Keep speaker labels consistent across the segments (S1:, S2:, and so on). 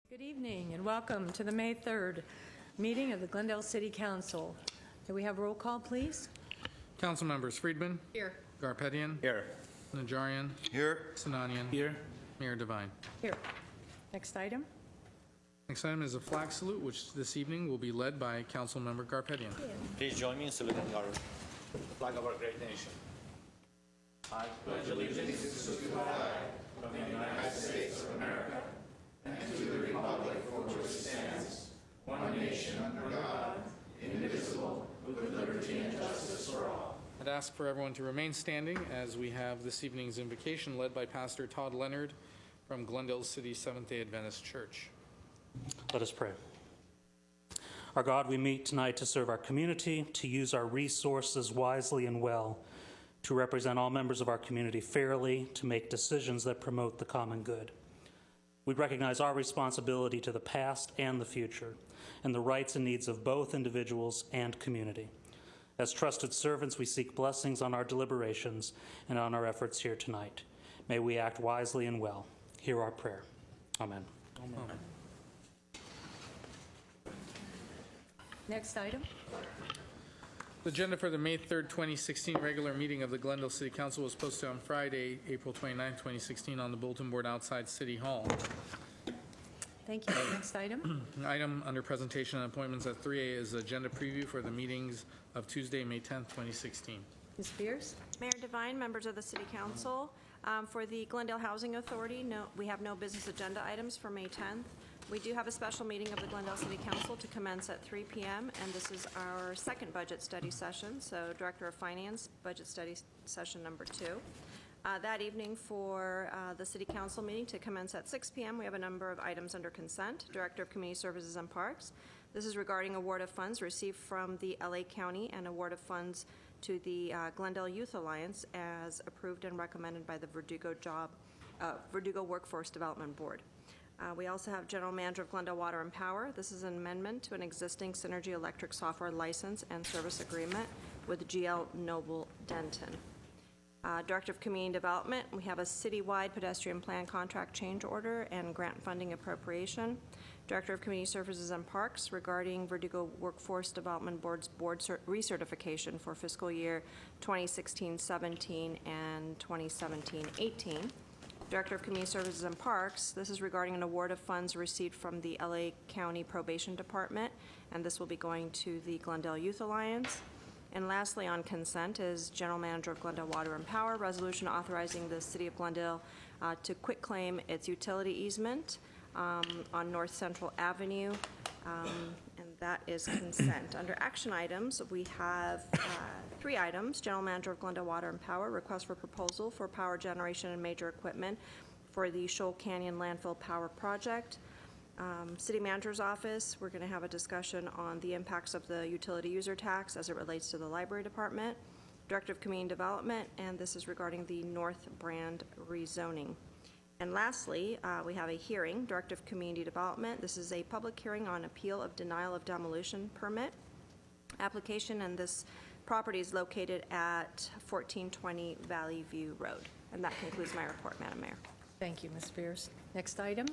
S1: Good evening and welcome to the May 3rd meeting of the Glendale City Council. Can we have roll call, please?
S2: Council members: Friedman.
S3: Here.
S2: Garpetian.
S4: Here.
S2: Najarian.
S4: Here.
S2: Sinanian.
S4: Here.
S2: Mayor Devine.
S1: Here. Next item.
S2: Next item is a flag salute, which this evening will be led by Council Member Garpetian.
S4: Please join me in saluting our flag of our great nation. I pledge allegiance to the flag of the United States of America and to the republic for which it stands, one nation under God, indivisible, with liberty and justice for all.
S2: I'd ask for everyone to remain standing as we have this evening's invocation led by Pastor Todd Leonard from Glendale City Seventh-day Adventist Church.
S5: Let us pray. Our God, we meet tonight to serve our community, to use our resources wisely and well, to represent all members of our community fairly, to make decisions that promote the common good. We recognize our responsibility to the past and the future, and the rights and needs of both individuals and community. As trusted servants, we seek blessings on our deliberations and on our efforts here tonight. May we act wisely and well. Hear our prayer. Amen.
S2: Amen.
S1: Next item.
S2: The agenda for the May 3rd, 2016 regular meeting of the Glendale City Council was posted on Friday, April 29th, 2016 on the bulletin board outside City Hall.
S1: Thank you. Next item.
S2: Item under presentation and appointments at 3A is agenda preview for the meetings of Tuesday, May 10th, 2016.
S1: Ms. Spears?
S3: Mayor Devine, members of the City Council, for the Glendale Housing Authority, we have no business agenda items for May 10th. We do have a special meeting of the Glendale City Council to commence at 3 p.m., and this is our second budget study session, so Director of Finance, budget study session number 2. That evening for the City Council meeting to commence at 6 p.m., we have a number of items under consent. Director of Community Services and Parks. This is regarding award of funds received from the LA County and award of funds to the Glendale Youth Alliance as approved and recommended by the Verdugo Workforce Development Board. We also have General Manager of Glendale Water and Power. This is an amendment to an existing Synergy Electric software license and service agreement with GL Noble Denton. Director of Community Development, we have a citywide pedestrian plan contract change order and grant funding appropriation. Director of Community Services and Parks regarding Verdugo Workforce Development Board's board recertification for fiscal year 2016-17 and 2017-18. Director of Community Services and Parks, this is regarding an award of funds received from the LA County Probation Department, and this will be going to the Glendale Youth Alliance. And lastly, on consent is General Manager of Glendale Water and Power, resolution authorizing the City of Glendale to quitclaim its utility easement on North Central Avenue, and that is consent. Under action items, we have 3 items. General Manager of Glendale Water and Power, request for proposal for power generation and major equipment for the Shoal Canyon Landfill Power Project. City Manager's Office, we're going to have a discussion on the impacts of the utility user tax as it relates to the Library Department. Director of Community Development, and this is regarding the North Brand rezoning. And lastly, we have a hearing, Director of Community Development. This is a public hearing on appeal of denial of demolition permit application, and this property is located at 1420 Valley View Road. And that concludes my report, Madam Mayor.
S1: Thank you, Ms. Spears. Next item.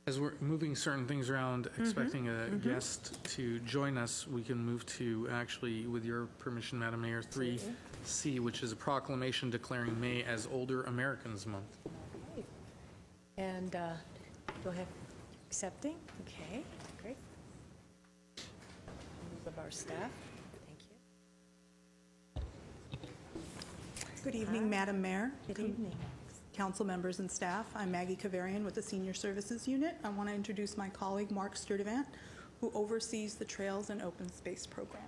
S2: As we're moving certain things around, expecting a guest to join us, we can move to, actually, with your permission, Madam Mayor, 3C, which is a proclamation declaring May as Older Americans Month.
S1: Right. And go ahead. Accepting? Okay, great. Members of our staff, thank you.
S6: Good evening, Madam Mayor.
S1: Good evening.
S6: Council members and staff. I'm Maggie Kavarian with the Senior Services Unit. I want to introduce my colleague, Mark Sturdivant, who oversees the Trails and Open Space Program.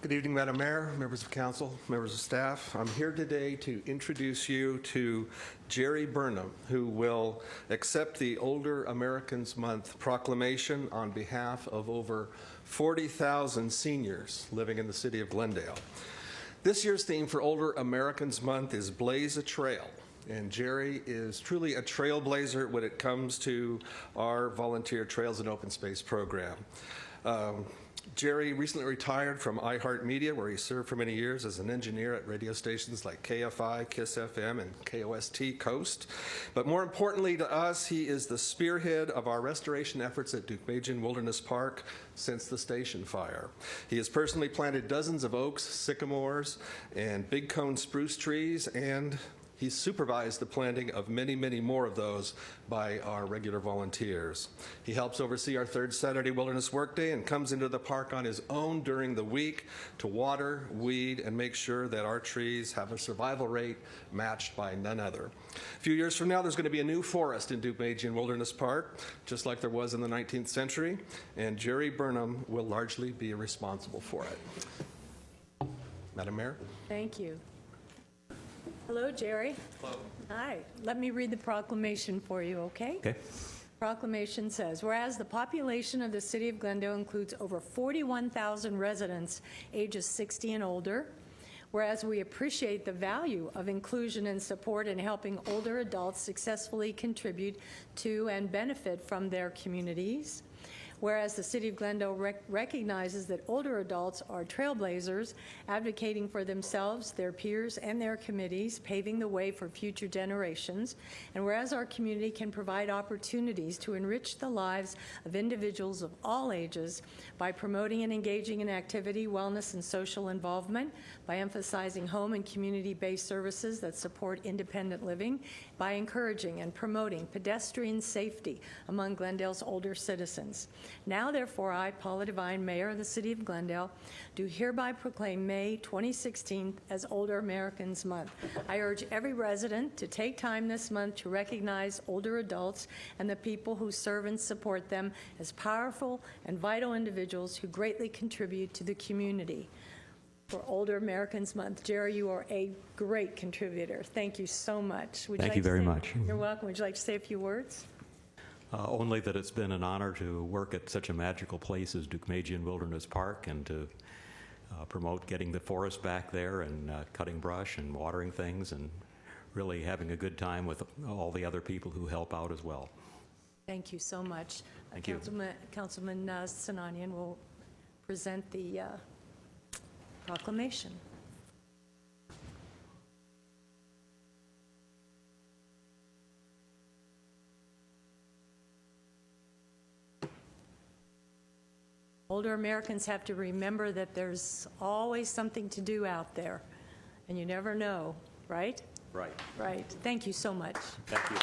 S7: Good evening, Madam Mayor, members of council, members of staff. I'm here today to introduce you to Jerry Burnham, who will accept the Older Americans Month proclamation on behalf of over 40,000 seniors living in the city of Glendale. This year's theme for Older Americans Month is Blaze a Trail, and Jerry is truly a trailblazer when it comes to our volunteer Trails and Open Space program. Jerry recently retired from iHeartMedia, where he served for many years as an engineer at radio stations like KFI, KISS FM, and KOST Coast. But more importantly to us, he is the spearhead of our restoration efforts at Duke-Magian Wilderness Park since the station fire. He has personally planted dozens of oaks, sycamores, and big cone spruce trees, and he's supervised the planting of many, many more of those by our regular volunteers. He helps oversee our third Saturday Wilderness Workday and comes into the park on his own during the week to water, weed, and make sure that our trees have a survival rate matched by none other. A few years from now, there's going to be a new forest in Duke-Magian Wilderness Park, just like there was in the 19th century, and Jerry Burnham will largely be responsible for it. Madam Mayor?
S1: Thank you. Hello, Jerry.
S8: Hello.
S1: Hi. Let me read the proclamation for you, okay?
S8: Okay.
S1: Proclamation says, whereas the population of the city of Glendale includes over 41,000 residents ages 60 and older, whereas we appreciate the value of inclusion and support in helping older adults successfully contribute to and benefit from their communities, whereas the City of Glendale recognizes that older adults are trailblazers, advocating for themselves, their peers, and their committees, paving the way for future generations, and whereas our community can provide opportunities to enrich the lives of individuals of all ages by promoting and engaging in activity, wellness, and social involvement, by emphasizing home and community-based services that support independent living, by encouraging and promoting pedestrian safety among Glendale's older citizens. Now, therefore, I, Paula Devine, Mayor of the City of Glendale, do hereby proclaim May 2016 as Older Americans Month. I urge every resident to take time this month to recognize older adults and the people who serve and support them as powerful and vital individuals who greatly contribute to the community. For Older Americans Month, Jerry, you are a great contributor. Thank you so much.
S8: Thank you very much.
S1: You're welcome. Would you like to say a few words?
S8: Only that it's been an honor to work at such a magical place as Duke-Magian Wilderness Park and to promote getting the forest back there and cutting brush and watering things and really having a good time with all the other people who help out as well.
S1: Thank you so much.
S8: Thank you.
S1: Councilman Sinanian will present the proclamation. Older Americans have to remember that there's always something to do out there, and you never know, right?
S8: Right.
S1: Right. Thank you so much.
S8: Thank you.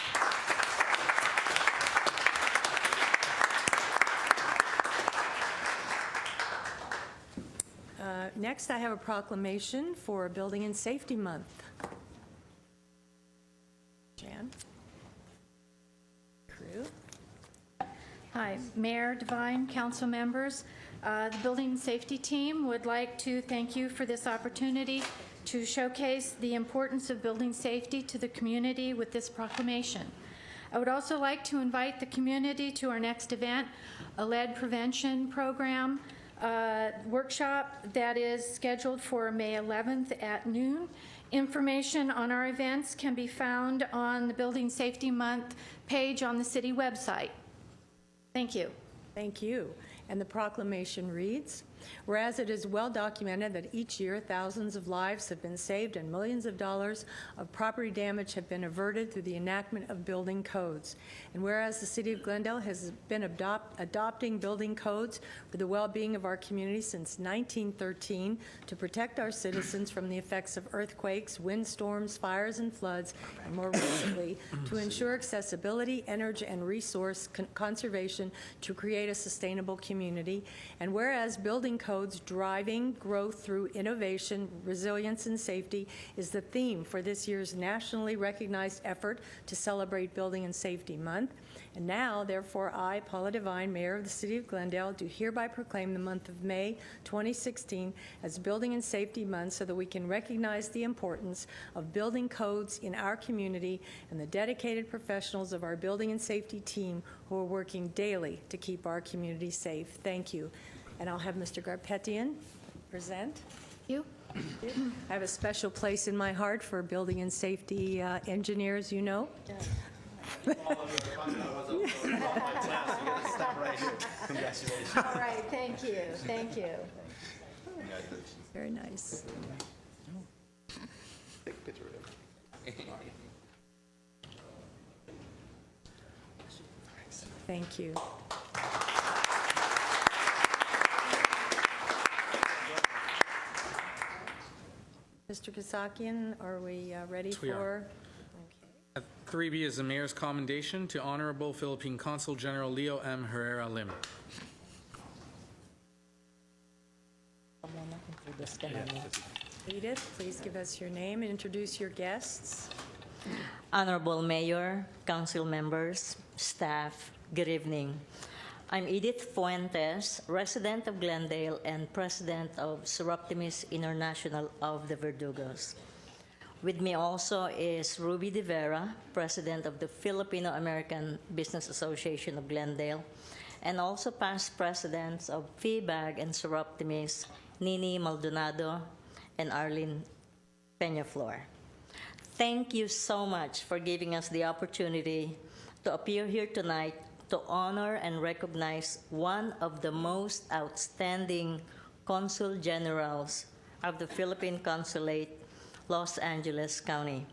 S1: Next, I have a proclamation for Building and Safety Month. Jan? Crew?
S9: Hi, Mayor Devine, council members. The Building and Safety Team would like to thank you for this opportunity to showcase the importance of building safety to the community with this proclamation. I would also like to invite the community to our next event, a lead prevention program workshop that is scheduled for May 11th at noon. Information on our events can be found on the Building Safety Month page on the city website. Thank you.
S1: Thank you. And the proclamation reads, whereas it is well documented that each year thousands of lives have been saved and millions of dollars of property damage have been averted through the enactment of building codes. And whereas the City of Glendale has been adopting building codes for the well-being of our community since 1913 to protect our citizens from the effects of earthquakes, windstorms, fires, and floods, and more recently, to ensure accessibility, energy, and resource conservation to create a sustainable community. And whereas building codes driving growth through innovation, resilience, and safety is the theme for this year's nationally recognized effort to celebrate Building and Safety Month. And now, therefore, I, Paula Devine, Mayor of the City of Glendale, do hereby proclaim the month of May 2016 as Building and Safety Month so that we can recognize the importance of building codes in our community and the dedicated professionals of our Building and Safety team who are working daily to keep our community safe. Thank you. And I'll have Mr. Garpetian present.
S9: You.
S1: I have a special place in my heart for building and safety engineers, you know.
S4: Congratulations.
S1: All right, thank you, thank you. Very nice.
S7: Take a picture of him.
S1: Thank you. Mr. Kasakian, are we ready
S2: Yes, we are.
S1: for?
S2: 3B is the mayor's commendation to Honorable Philippine Consul General Leo M. Herrera Lim.
S1: Edith, please give us your name and introduce your guests.
S10: Honorable Mayor, Council members, staff, good evening. I'm Edith Fuentes, resident of Glendale and president of Surreptimus International of the Verdugos. With me also is Ruby De Vera, president of the Filipino-American Business Association of Glendale, and also past presidents of FEBAG and Surreptimus, Nini Maldonado and Arlene Peñaflor. Thank you so much for giving us the opportunity to appear here tonight to honor and recognize one of the most outstanding consul generals of the Philippine Consulate, Los Angeles County.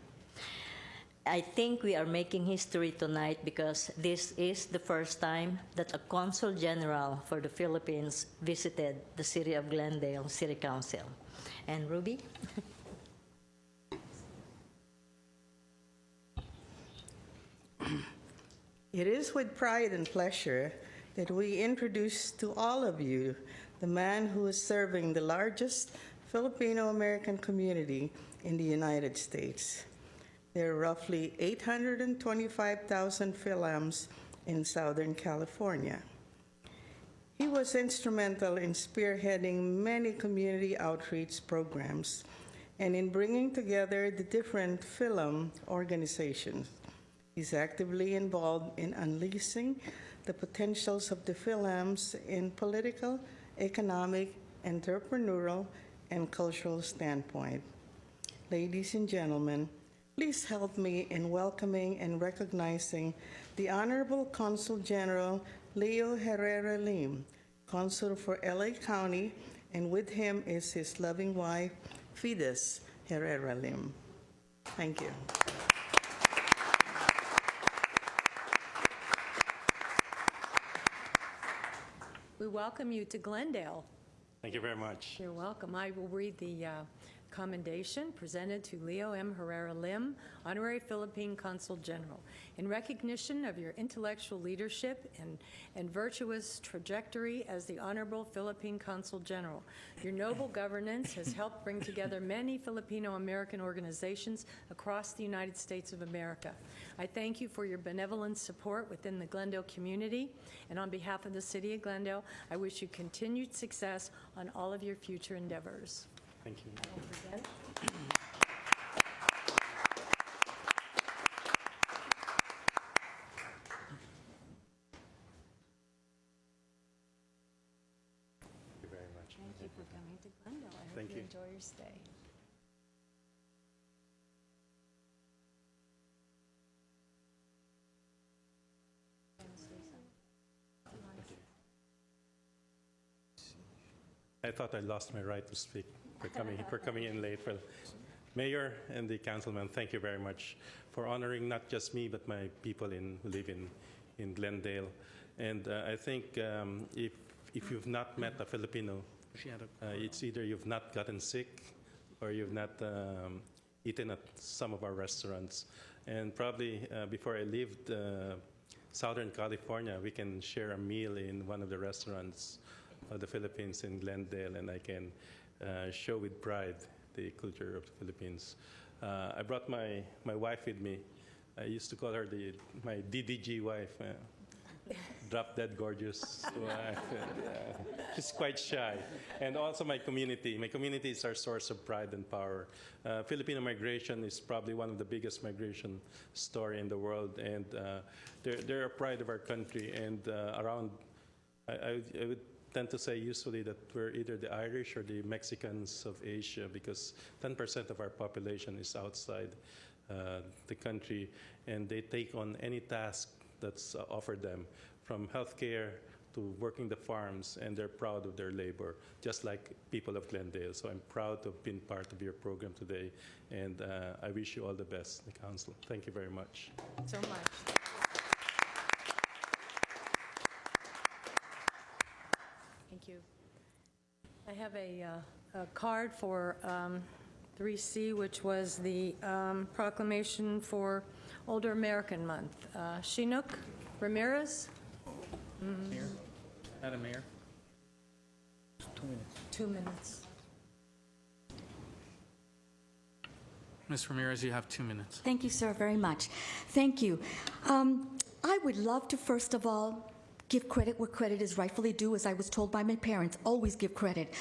S10: I think we are making history tonight because this is the first time that a consul general for the Philippines visited the city of Glendale City Council. And Ruby?
S11: It is with pride and pleasure that we introduce to all of you the man who is serving the largest Filipino-American community in the United States. There are roughly 825,000 Philams in Southern California. He was instrumental in spearheading many community outreach programs and in bringing together the different Philam organizations. He's actively involved in unleashing the potentials of the Philams in political, economic, entrepreneurial, and cultural standpoint. Ladies and gentlemen, please help me in welcoming and recognizing the Honorable Consul General Leo Herrera Lim, Consul for LA County, and with him is his loving wife, Fides Herrera Lim. Thank you.
S1: We welcome you to Glendale.
S12: Thank you very much.
S1: You're welcome. I will read the commendation presented to Leo M. Herrera Lim, Honorary Philippine Consul General. In recognition of your intellectual leadership and virtuous trajectory as the Honorable Philippine Consul General, your noble governance has helped bring together many Filipino-American organizations across the United States of America. I thank you for your benevolent support within the Glendale community, and on behalf of the City of Glendale, I wish you continued success on all of your future endeavors.
S12: Thank you.
S1: Don't forget.
S12: Thank you very much.
S1: Thank you for coming to Glendale. I hope
S12: Thank
S1: you
S12: you.
S1: enjoy your stay.
S12: I thought I lost my right to speak for coming in late. Well, Mayor and the councilman, thank you very much for honoring not just me but my people who live in Glendale. And I think if you've not met a Filipino, it's either you've not gotten sick or you've not eaten at some of our restaurants. And probably before I left Southern California, we can share a meal in one of the restaurants of the Philippines in Glendale, and I can show with pride the culture of the Philippines. I brought my wife with me. I used to call her my DDG wife, drop dead gorgeous wife. She's quite shy. And also my community. My community is our source of pride and power. Filipino migration is probably one of the biggest migration story in the world, and they're a pride of our country. And I would tend to say usually that we're either the Irish or the Mexicans of Asia, because 10% of our population is outside the country, and they take on any task that's offered them, from healthcare to working the farms, and they're proud of their labor, just like people of Glendale. So I'm proud to have been part of your program today, and I wish you all the best, the council. Thank you very much.
S1: So much. Thank you. I have a card for 3C, which was the proclamation for Older American Month. Chinook Ramirez?
S2: Mayor? Madam Mayor?
S1: 2 minutes.
S2: Ms. Ramirez, you have 2 minutes.
S13: Thank you, sir, very much. Thank you. I would love to, first of all, give credit where credit is rightfully due, as I was told by my parents. Always give credit.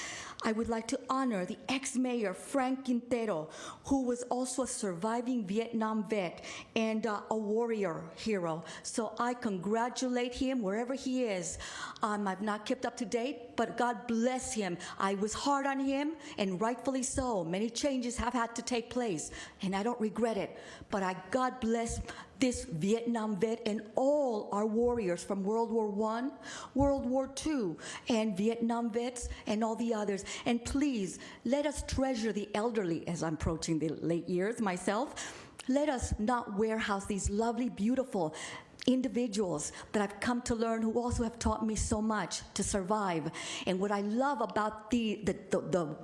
S13: I would like to honor the ex-mayor, Frank Quintero, who was also a surviving Vietnam vet and a warrior hero. So I congratulate him wherever he is. I've not kept up to date, but God bless him. I was hard on him, and rightfully so. Many changes have had to take place, and I don't regret it. But God bless this Vietnam vet and all our warriors from World War I, World War II, and Vietnam vets and all the others. And please, let us treasure the elderly as I'm approaching the late years myself. Let us not warehouse these lovely, beautiful individuals that I've come to learn, who also have taught me so much to survive. And what I love about the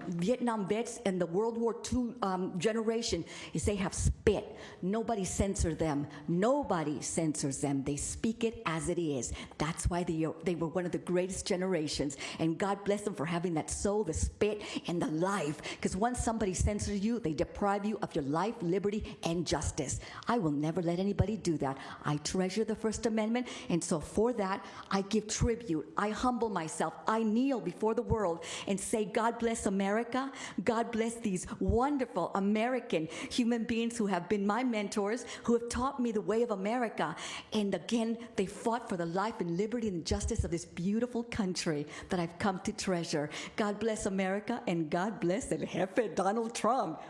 S13: Vietnam vets and the World War II generation is they have spit. Nobody censors them. Nobody censors them. They speak it as it is. That's why they were one of the greatest generations. And God bless them for having that soul, the spit, and the life. Because once somebody censors you, they deprive you of your life, liberty, and justice. I will never let anybody do that. I treasure the First Amendment, and so for that, I give tribute. I humble myself. I kneel before the world and say, God bless America. God bless these wonderful American human beings who have been my mentors, who have taught me the way of America. And again, they fought for the life and liberty and justice of this beautiful country that I've come to treasure. God bless America, and God bless El Jefe Donald Trump.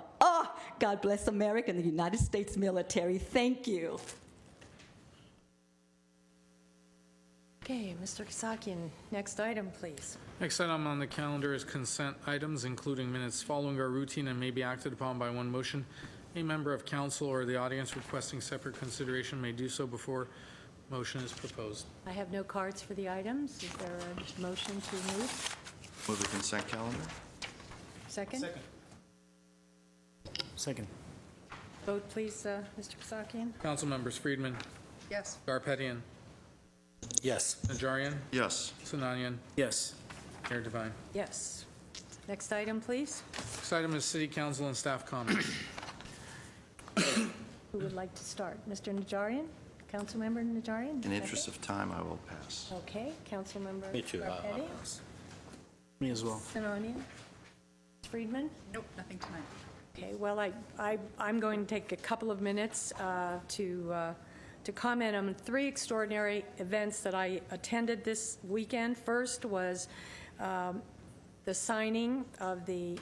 S13: God bless America and the United States military. Thank you.
S1: Okay, Mr. Kasakian, next item, please.
S2: Next item on the calendar is consent items, including minutes following our routine and may be acted upon by one motion. A member of council or the audience requesting separate consideration may do so before motion is proposed.
S1: I have no cards for the items. Is there a motion to move?
S4: Move the consent calendar.
S1: Second?
S14: Second.
S1: Vote, please, Mr. Kasakian.
S2: Council members: Friedman.
S1: Yes.
S2: Garpetian.
S14: Yes.
S2: Najarian.
S4: Yes.
S2: Sinanian.
S14: Yes.
S2: Mayor Devine.
S1: Yes. Next item, please.
S2: Next item is city council and staff comments.
S1: Who would like to start? Mr. Najarian? Councilmember Najarian?
S4: In the interest of time, I will pass.
S1: Okay, Councilmember
S14: Me too. I'll
S1: Garpetti?
S14: pass. Me as well.
S1: Sinanian? Friedman?
S6: Nope, nothing tonight.
S1: Okay, well, I'm going to take a couple of minutes to comment on 3 extraordinary events that I attended this weekend. First was the signing of the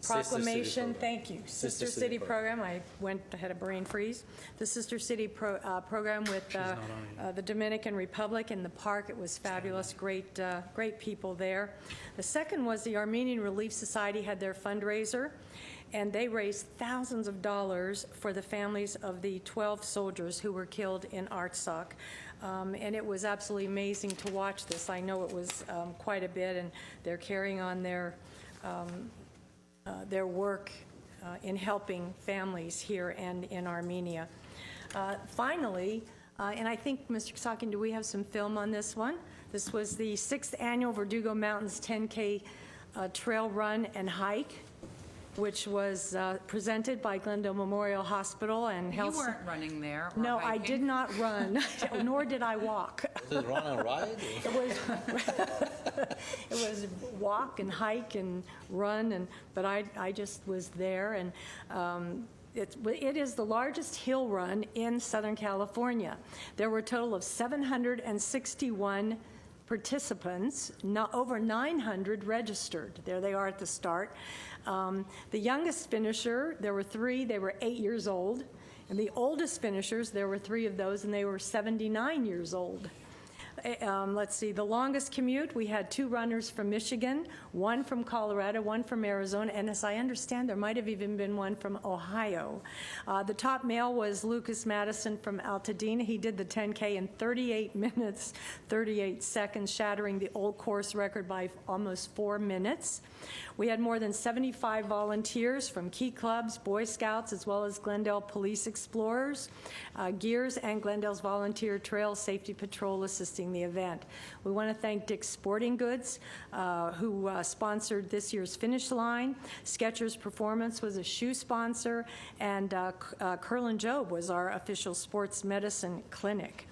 S1: proclamation. Thank you. Sister City program. I had a brain freeze. The Sister City program with the Dominican Republic in the park. It was fabulous. Great people there. The second was the Armenian Relief Society had their fundraiser, and they raised thousands of dollars for the families of the 12 soldiers who were killed in Artsakh. And it was absolutely amazing to watch this. I know it was quite a bit, and they're carrying on their work in helping families here and in Armenia. Finally, and I think, Mr. Kasakian, do we have some film on this one? This was the 6th annual Verdugo Mountains 10K trail run and hike, which was presented by Glendale Memorial Hospital and Health.
S15: You weren't running there. Or
S1: No,
S15: hiking.
S1: I did not run, nor did I walk.
S14: Was it run and ride?
S1: It was walk and hike and run, but I just was there, and it is the largest hill run in Southern California. There were a total of 761 participants, over 900 registered. There they are at the start. The youngest finisher, there were 3, they were 8 years old. And the oldest finishers, there were 3 of those, and they were 79 years old. Let's see, the longest commute, we had 2 runners from Michigan, 1 from Colorado, 1 from Arizona, and as I understand, there might have even been 1 from Ohio. The top male was Lucas Madison from Altadena. He did the 10K in 38 minutes, 38 seconds, shattering the old course record by almost 4 minutes. We had more than 75 volunteers from Key Clubs, Boy Scouts, as well as Glendale Police Explorers, Gears, and Glendale's Volunteer Trail Safety Patrol assisting the event. We want to thank Dick's Sporting Goods, who sponsored this year's finish line. Skechers Performance was a shoe sponsor, and Curlin Job was our official sports medicine clinic.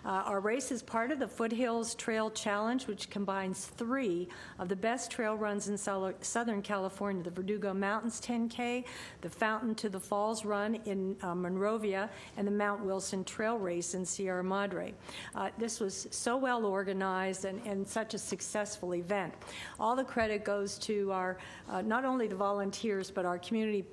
S1: Our race is part of the Foothills Trail Challenge, which combines 3 of the best trail runs in Southern California, the Verdugo Mountains 10K, the Fountain to the Falls Run in Monrovia, and the Mount Wilson Trail Race in Sierra Madre. This was so well organized and such a successful event. All the credit goes to our, not only the volunteers, but our community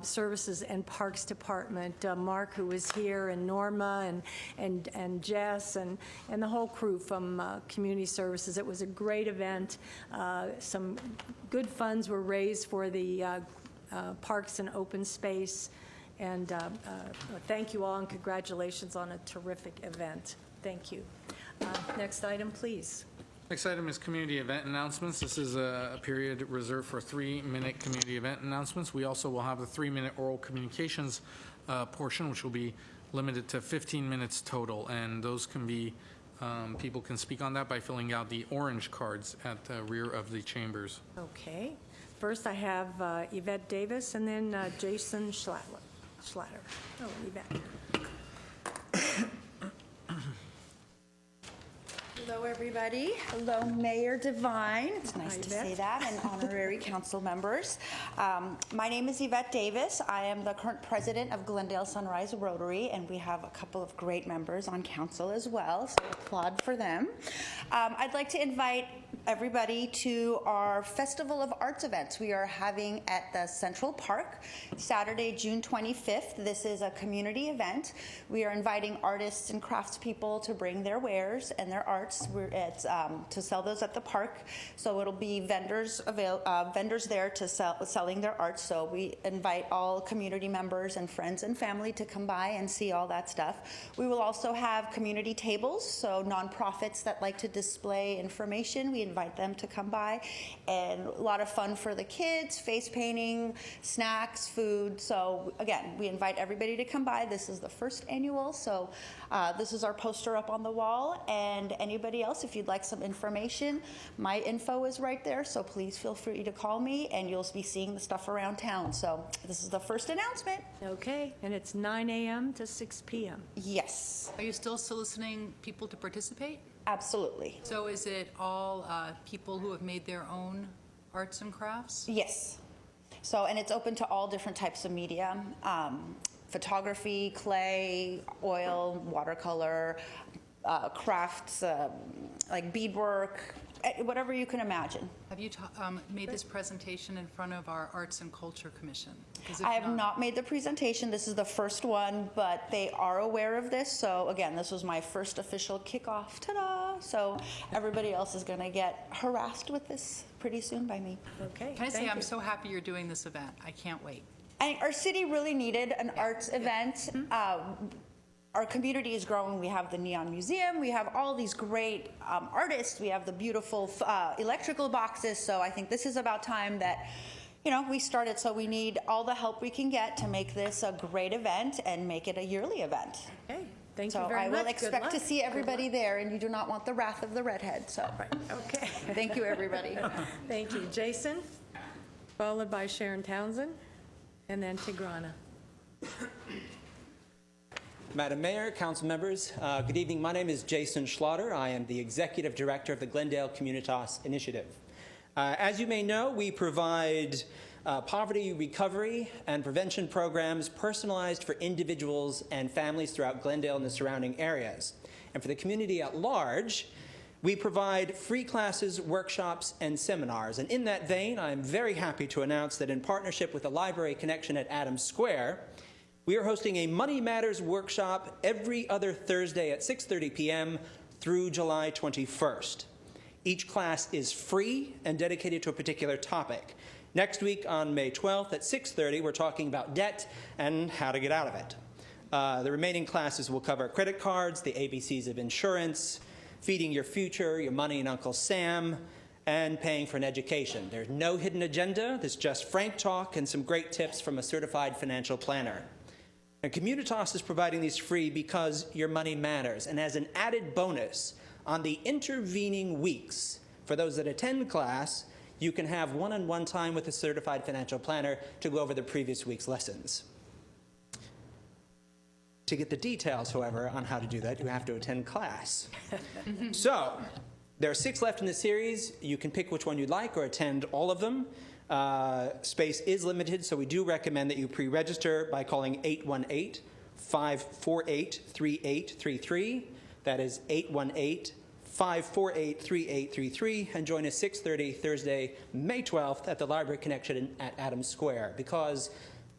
S1: services and parks department, Mark, who was here, and Norma, and Jess, and the whole crew from community services. It was a great event. Some good funds were raised for the parks and open space, and thank you all, and congratulations on a terrific event. Thank you. Next item, please.
S2: Next item is community event announcements. This is a period reserved for 3-minute community event announcements. We also will have the 3-minute oral communications portion, which will be limited to 15 minutes total, and those can be, people can speak on that by filling out the orange cards at the rear of the chambers.
S1: Okay. First, I have Yvette Davis, and then Jason Schlatter. Oh, Yvette.
S15: Hello, everybody. Hello, Mayor Devine. It's nice to say that, and honorary council members. My name is Yvette Davis. I am the current president of Glendale Sunrise Rotary, and we have a couple of great members on council as well, so applaud for them. I'd like to invite everybody to our Festival of Arts events we are having at the Central Park, Saturday, June 25th. This is a community event. We are inviting artists and craftspeople to bring their wares and their arts. It's to sell those at the park, so it'll be vendors there to selling their art. So we invite all community members and friends and family to come by and see all that stuff. We will also have community tables, so nonprofits that like to display information, we invite them to come by, and a lot of fun for the kids, face painting, snacks, food. So again, we invite everybody to come by. This is the first annual, so this is our poster up on the wall, and anybody else, if you'd like some information, my info is right there, so please feel free to call me, and you'll be seeing the stuff around town. So this is the first announcement.
S1: Okay, and it's 9 a.m. to 6 p.m.
S15: Yes.
S16: Are you still soliciting people to participate?
S15: Absolutely.
S16: So is it all people who have made their own arts and crafts?
S15: Yes. So, and it's open to all different types of media. Photography, clay, oil, watercolor, crafts, like beadwork, whatever you can imagine.
S16: Have you made this presentation in front of our Arts and Culture Commission?
S15: I have not made the presentation. This is the first one, but they are aware of this. So again, this was my first official kickoff. Ta-da! So everybody else is going to get harassed with this pretty soon by me.
S1: Okay.
S16: Can I say I'm so happy you're doing this event. I can't wait.
S15: And our city really needed an arts event. Our community is growing. We have the Neon Museum. We have all these great artists. We have the beautiful electrical boxes. So I think this is about time that, we started. So we need all the help we can get to make this a great event and make it a yearly event.
S1: Okay. Thank you
S15: So
S1: very
S15: I
S1: much.
S15: will expect to see everybody there, and you do not want the wrath of the redhead. So
S1: Okay.
S15: Thank you, everybody.
S1: Thank you. Jason, followed by Sharon Townsend, and then Tigrana.
S17: Madam Mayor, council members, good evening. My name is Jason Schlatter. I am the Executive Director of the Glendale Communitas Initiative. As you may know, we provide poverty recovery and prevention programs personalized for individuals and families throughout Glendale and the surrounding areas. And for the community at large, We provide free classes, workshops, and seminars. And in that vein, I'm very happy to announce that in partnership with the Library Connection at Adams Square, we are hosting a Money Matters workshop every other Thursday at 6:30 p.m. through July 21st. Each class is free and dedicated to a particular topic. Next week on May 12th at 6:30, we're talking about debt and how to get out of it. The remaining classes will cover credit cards, the ABCs of insurance, feeding your future, your money and Uncle Sam, and paying for an education. There's no hidden agenda. There's just frank talk and some great tips from a certified financial planner. And Communitas is providing these free because your money matters. And as an added bonus, on the intervening weeks, for those that attend class, you can have one-on-one time with a certified financial planner to go over the previous week's lessons. To get the details, however, on how to do that, you have to attend class. So, there are 6 left in the series. You can pick which one you'd like or attend all of them. Space is limited, so we do recommend that you pre-register by calling 818-548-3833. That is 818-548-3833, and join us 6:30 Thursday, May 12th at the Library Connection at Adams Square, because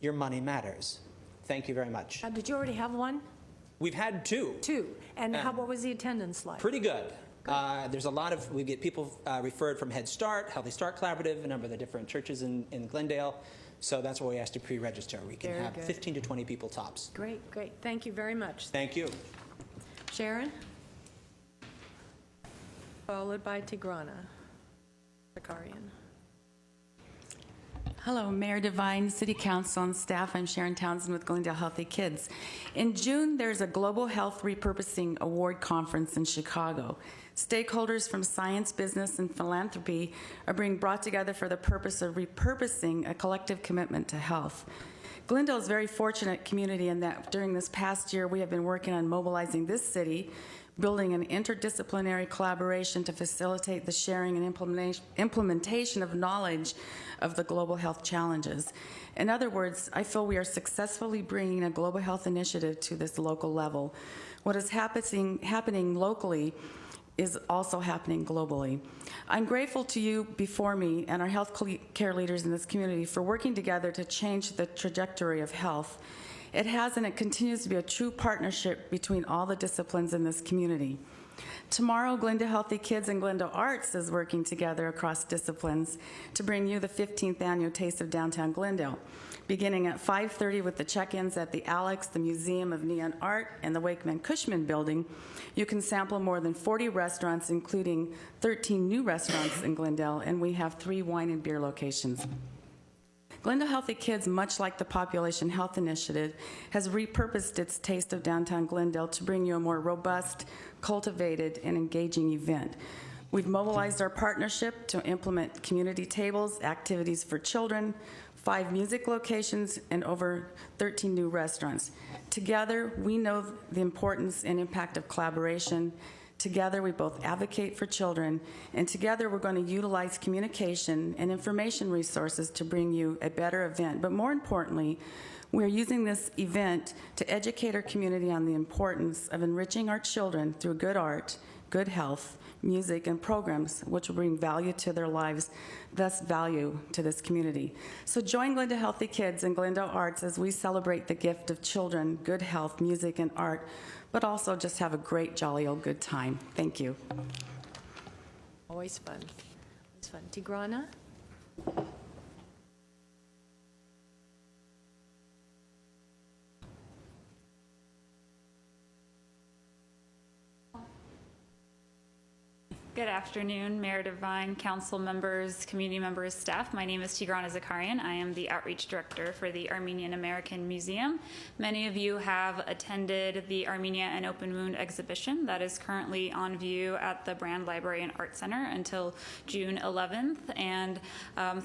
S17: your money matters. Thank you very much.
S1: Did you already have one?
S17: We've had 2.
S1: 2. And what was the attendance like?
S17: Pretty good. There's a lot of, we get people referred from Head Start, Healthy Start Collaborative, a number of the different churches in Glendale. So that's why we asked to pre-register. We can have 15 to 20 people tops.
S1: Great, great. Thank you very much.
S17: Thank you.
S1: Sharon? Followed by Tigrana Zakarian.
S18: Hello, Mayor Devine, City Council, and staff. I'm Sharon Townsend with Glendale Healthy Kids. In June, there's a Global Health Repurposing Award Conference in Chicago. Stakeholders from science, business, and philanthropy are being brought together for the purpose of repurposing a collective commitment to health. Glendale is a very fortunate community in that during this past year, we have been working on mobilizing this city, building an interdisciplinary collaboration to facilitate the sharing and implementation of knowledge of the global health challenges. In other words, I feel we are successfully bringing a global health initiative to this local level. What is happening locally is also happening globally. I'm grateful to you before me and our health care leaders in this community for working together to change the trajectory of health. It has and it continues to be a true partnership between all the disciplines in this community. Tomorrow, Glendale Healthy Kids and Glendale Arts is working together across disciplines to bring you the 15th annual Taste of Downtown Glendale, beginning at 5:30 with the check-ins at the Alex, the Museum of Neon Art, and the Wakeman-Cushman building. You can sample more than 40 restaurants, including 13 new restaurants in Glendale, and we have 3 wine and beer locations. Glendale Healthy Kids, much like the Population Health Initiative, has repurposed its Taste of Downtown Glendale to bring you a more robust, cultivated, and engaging event. We've mobilized our partnership to implement community tables, activities for children, 5 music locations, and over 13 new restaurants. Together, we know the importance and impact of collaboration. Together, we both advocate for children, and together we're going to utilize communication and information resources to bring you a better event. But more importantly, we're using this event to educate our community on the importance of enriching our children through good art, good health, music, and programs which will bring value to their lives, thus value to this community. So join Glendale Healthy Kids and Glendale Arts as we celebrate the gift of children, good health, music, and art, but also just have a great, jolly old good time. Thank you.
S1: Always fun. Always fun. Tigrana?
S19: Good afternoon, Mayor Devine, council members, community members, staff. My name is Tigrana Zakarian. I am the Outreach Director for the Armenian American Museum. Many of you have attended the Armenia and Open Wound exhibition that is currently on view at the Brand Library and Art Center until June 11th. And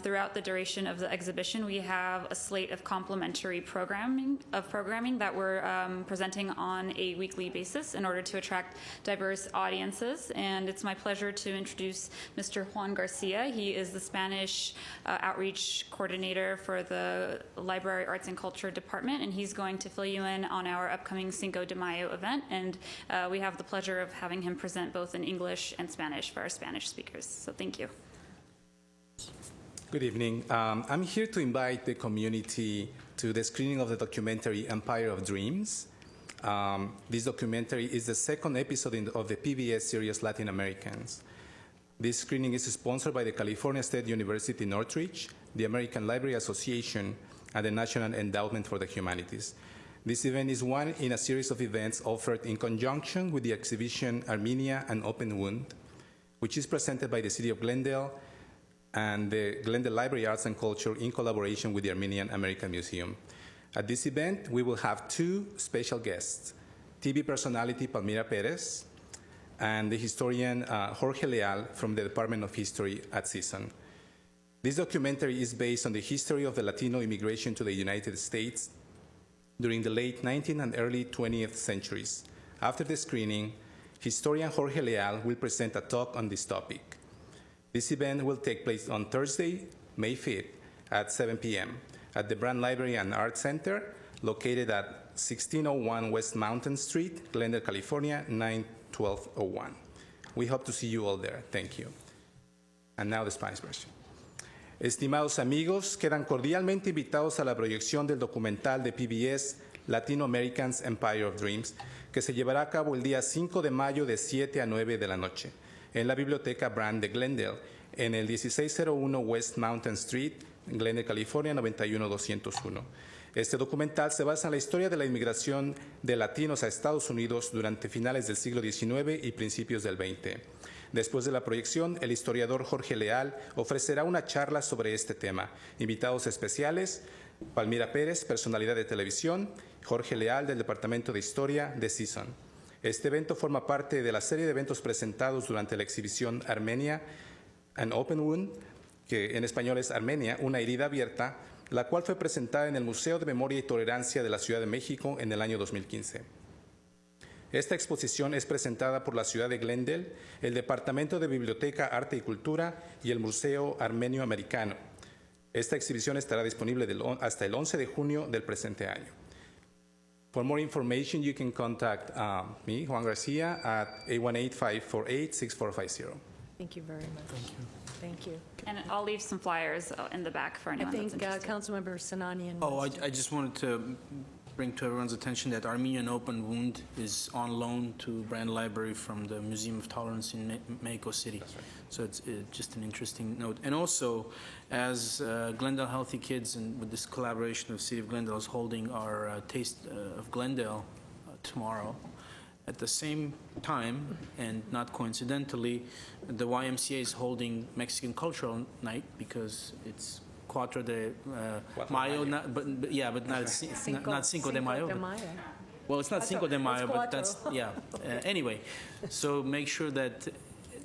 S19: throughout the duration of the exhibition, we have a slate of complementary programming that we're presenting on a weekly basis in order to attract diverse audiences. And it's my pleasure pleasure to introduce Mr. Juan Garcia. He is the Spanish outreach coordinator for the Library, Arts, and Culture Department, and he's going to fill you in on our upcoming Cinco de Mayo event. And we have the pleasure of having him present both in English and Spanish for our Spanish speakers. So thank you.
S20: Good evening. I'm here to invite the community to the screening of the documentary Empire of Dreams. This documentary is the second episode of the PBS series Latin Americans. This screening is sponsored by the California State University Northridge, the American Library Association, and the National Endowment for the Humanities. This event is one in a series of events offered in conjunction with the exhibition Armenia, an Open Wound, which is presented by the City of Glendale and the Glendale Library Arts and Culture in collaboration with the Armenian American Museum. At this event, we will have two special guests, TV personality Palmira Perez and the historian Jorge Leal from the Department of History at CSUN. This documentary is based on the history of the Latino immigration to the United States during the late 19th and early 20th centuries. After the screening, historian Jorge Leal will present a talk on this topic. This event will take place on Thursday, May 5th at 7 p.m. at the Brand Library and Art Center, located at 1601 West Mountain Street, Glendale, California, 91201. We hope to see you all there. Thank you. And now the Spanish version. Estimados amigos, quedan cordialmente invitados a la proyección del documental de PBS Latino Americans Empire of Dreams, que se llevará a cabo el día 5 de mayo de 7 a 9 de la noche en la Biblioteca Brand de Glendale, en el 1601 West Mountain Street, Glendale, California, 91201. Este documental se basa en la historia de la inmigración de latinos a Estados Unidos durante finales del siglo XIX y principios del XX. Después de la proyección, el historiador Jorge Leal ofrecerá una charla sobre este tema. Invitados especiales, Palmira Pérez, personalidad de televisión, Jorge Leal, del Departamento de Historia de CSUN. Este evento forma parte de la serie de eventos presentados durante la exhibición Armenia, an Open Wound, que en español es Armenia, una herida abierta, la cual fue presentada en el Museo de Memoria y Tolerancia de la Ciudad de México en el año 2015. Esta exposición es presentada por la ciudad de Glendale, el Departamento de Biblioteca, Arte y Cultura y el Museo Armenio Americano. Esta exhibición estará disponible hasta el 11 de junio del presente año. For more information, you can contact me, Juan Garcia, at 818-548-6450.
S1: Thank you very much. Thank you. Thank you.
S19: And I'll leave some flyers in the back for
S1: I
S19: anyone that's
S1: think
S19: interested.
S1: Councilmember Sinanian.
S14: Oh, I just wanted to bring to everyone's attention that Armenian Open Wound is on loan to Brand Library from the Museum of Tolerance in Mexico City. That's right. So it's just an interesting note. And also, as Glendale Healthy Kids, and with this collaboration of City of Glendale, is holding our Taste of Glendale tomorrow. At the same time, and not coincidentally, the YMCA is holding Mexican Cultural Night because it's Cuatro de Mayo, but not Cinco de Mayo. Well, it's not Cinco de Mayo, but that's, yeah. Anyway, so make sure that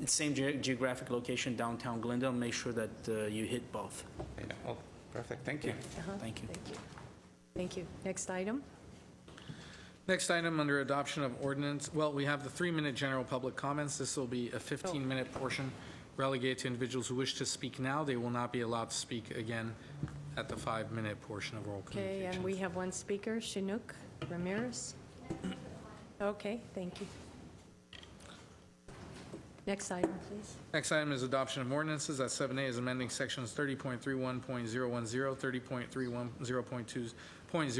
S14: it's same geographic location, downtown Glendale. Make sure that you hit both.
S20: Oh, perfect. Thank you.
S14: Thank you.
S1: Thank you. Thank you. Next item.
S2: Next item under adoption of ordinance, well, we have the 3-minute general public comments. This will be a 15-minute portion relegated to individuals who wish to speak now. They will not be allowed to speak again at the 5-minute portion of oral communication.
S1: Okay, and we have one speaker, Chinook Ramirez. Okay, thank you. Next item, please.
S2: Next item is adoption of ordinances. At 7A is amending sections 30.31.010, 30.310.20, and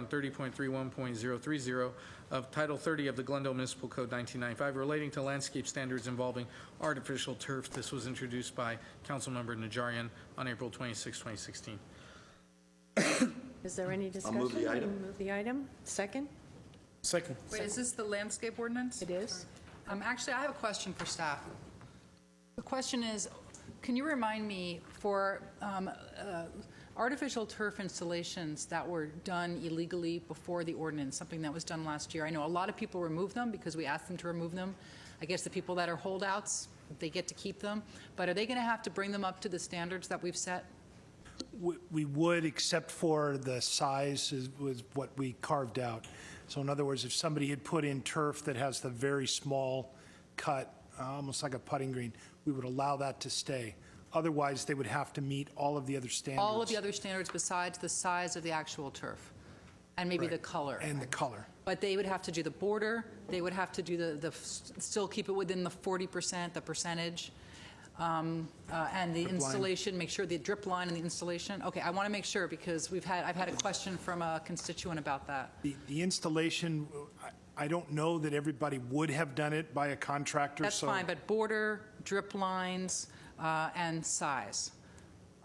S2: 30.31.030 of Title 30 of the Glendale Municipal Code 1995 relating to landscape standards involving artificial turf. This was introduced by Councilmember Najarian on April 26, 2016.
S1: Is there any discussion?
S14: I'll move the item.
S1: Move the item. Second?
S14: Second.
S16: Wait, is this the landscape ordinance?
S1: It is.
S16: Actually, I have a question for staff. The question is, can you remind me for artificial turf installations that were done illegally before the ordinance, something that was done last year? I know a lot of people remove them because we asked them to remove them. I guess the people that are holdouts, they get to keep them. But are they going to have to bring them up to the standards that we've set?
S21: We would, except for the size was what we carved out. So in other words, if somebody had put in turf that has the very small cut almost like a putting green, we would allow that to stay. Otherwise, they would have to meet all of the other standards.
S16: All of the other standards besides the size of the actual turf and maybe the color.
S21: And the color.
S16: But they would have to do the border, they would have to do still keep it within the 40%, the percentage, and the installation, make sure the drip line and the installation. Okay, I want to make sure because I've had a question from a constituent about that.
S21: The installation, I don't know that everybody would have done it by a contractor.
S16: That's fine, but border, drip lines, and size.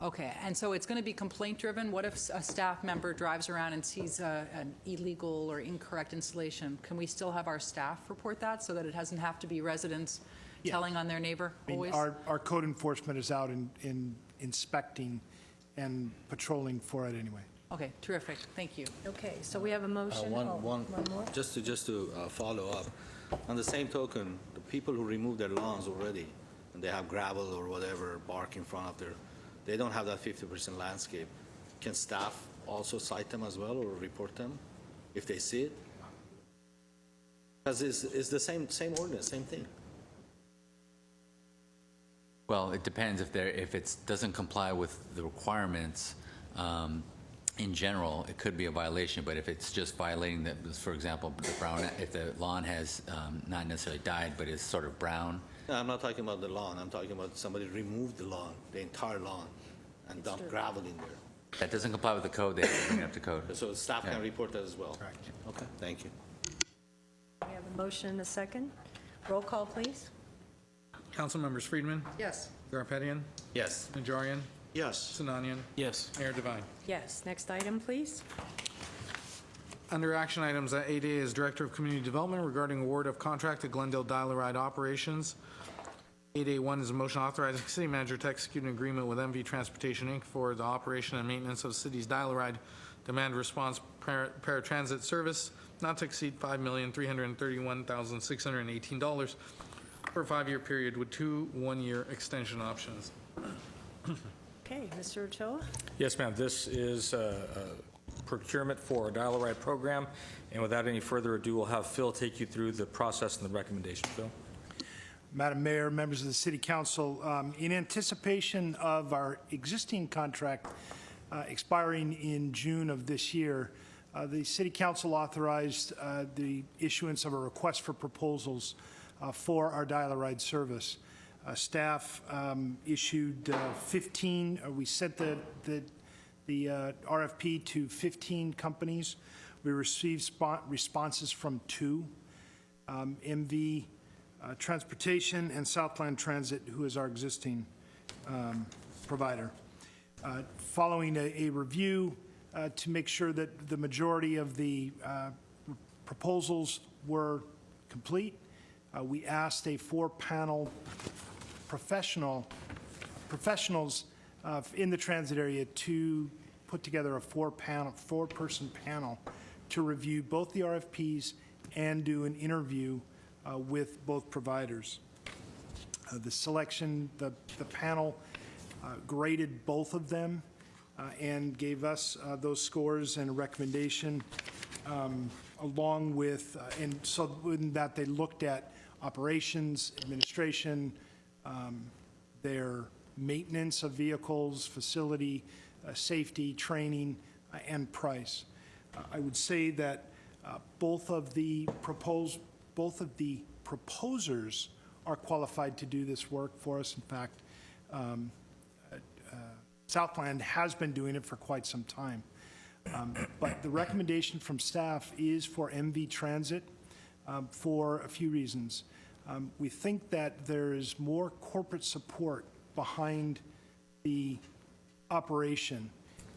S16: Okay, and so it's going to be complaint-driven? What if a staff member drives around and sees an illegal or incorrect installation? Can we still have our staff report that so that it doesn't have to be residents telling on their neighbor always?
S21: Our code enforcement is out in inspecting and patrolling for it anyway.
S16: Okay, terrific. Thank you.
S1: Okay, so we have a motion.
S4: One
S1: more?
S4: just to follow up. On the same token, the people who remove their lawns already, and they have gravel or whatever, bark in front of their, they don't have that 50% landscape. Can staff also cite them as well or report them if they see it? Because it's the same ordinance, same thing.
S5: Well, it depends if it doesn't comply with the requirements. In general, it could be a violation, but if it's just violating the, for example, the brown, if the lawn has not necessarily died, but is sort of brown.
S4: No, I'm not talking about the lawn. I'm talking about somebody removed the lawn, the entire lawn, and dumped gravel in there.
S5: That doesn't comply with the code. They have to bring it up to code.
S4: So staff can report that as well. Correct. Okay, thank you.
S1: We have a motion and a second. Roll call, please.
S2: Council members Friedman,
S16: Yes.
S2: Garpetian,
S4: Yes.
S2: Najarian,
S4: Yes.
S2: Sinanian,
S14: Yes.
S2: Mayor Devine.
S1: Yes. Next item, please.
S2: Under action items, 8A is Director of Community Development regarding award of contract to Glendale Dial-A-Ride Operations. 8A1 is a motion authorizing city manager to execute an agreement with MV Transportation, Inc. for the operation and maintenance of the city's Dial-A-Ride demand response paratransit service, not to exceed $5,331,618 for a 5-year period with 2 one-year extension options.
S1: Okay, Mr. Ochoa.
S22: Yes, ma'am. This is procurement for our Dial-A-Ride program. And without any further ado, we'll have Phil take you through the process and the recommendation. Phil?
S21: Madam Mayor, members of the City Council, in anticipation of our existing contract expiring in June of this year, the City Council authorized the issuance of a request for proposals for our Dial-A-Ride service. Staff issued 15, we sent the RFP to 15 companies. We received responses from 2, MV Transportation and Southland Transit, who is our existing provider. Following a review to make sure that the majority of the proposals were complete, we asked a 4-panel professionals in the transit area to put together a 4-person panel to review both the RFPs and do an interview with both providers. The panel graded both of them and gave us those scores and a recommendation along with, and so in that they looked at operations, administration, their maintenance of vehicles, facility, safety, training, and price. I would say that both of the proposers are qualified to do this work for us. In fact, Southland has been doing it for quite some time. But the recommendation from staff is for MV Transit for a few reasons. We think that there is more corporate support behind the operation.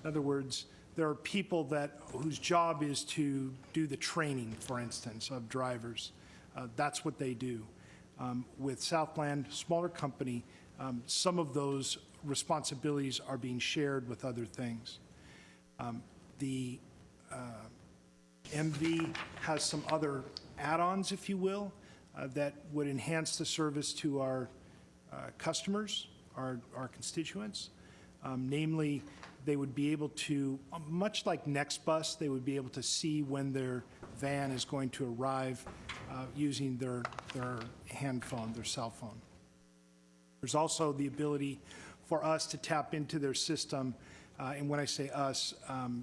S21: In other words, there are people whose job is to do the training, for instance, of drivers. That's what they do. With Southland, smaller company, some of those responsibilities are being shared with other things. The MV has some other add-ons, if you will, that would enhance the service to our customers, our constituents. Namely, they would be able to, much like NextBus, they would be able to see when their van is going to arrive using their hand phone, their cell phone. There's also the ability for us to tap into their system, and when I say us,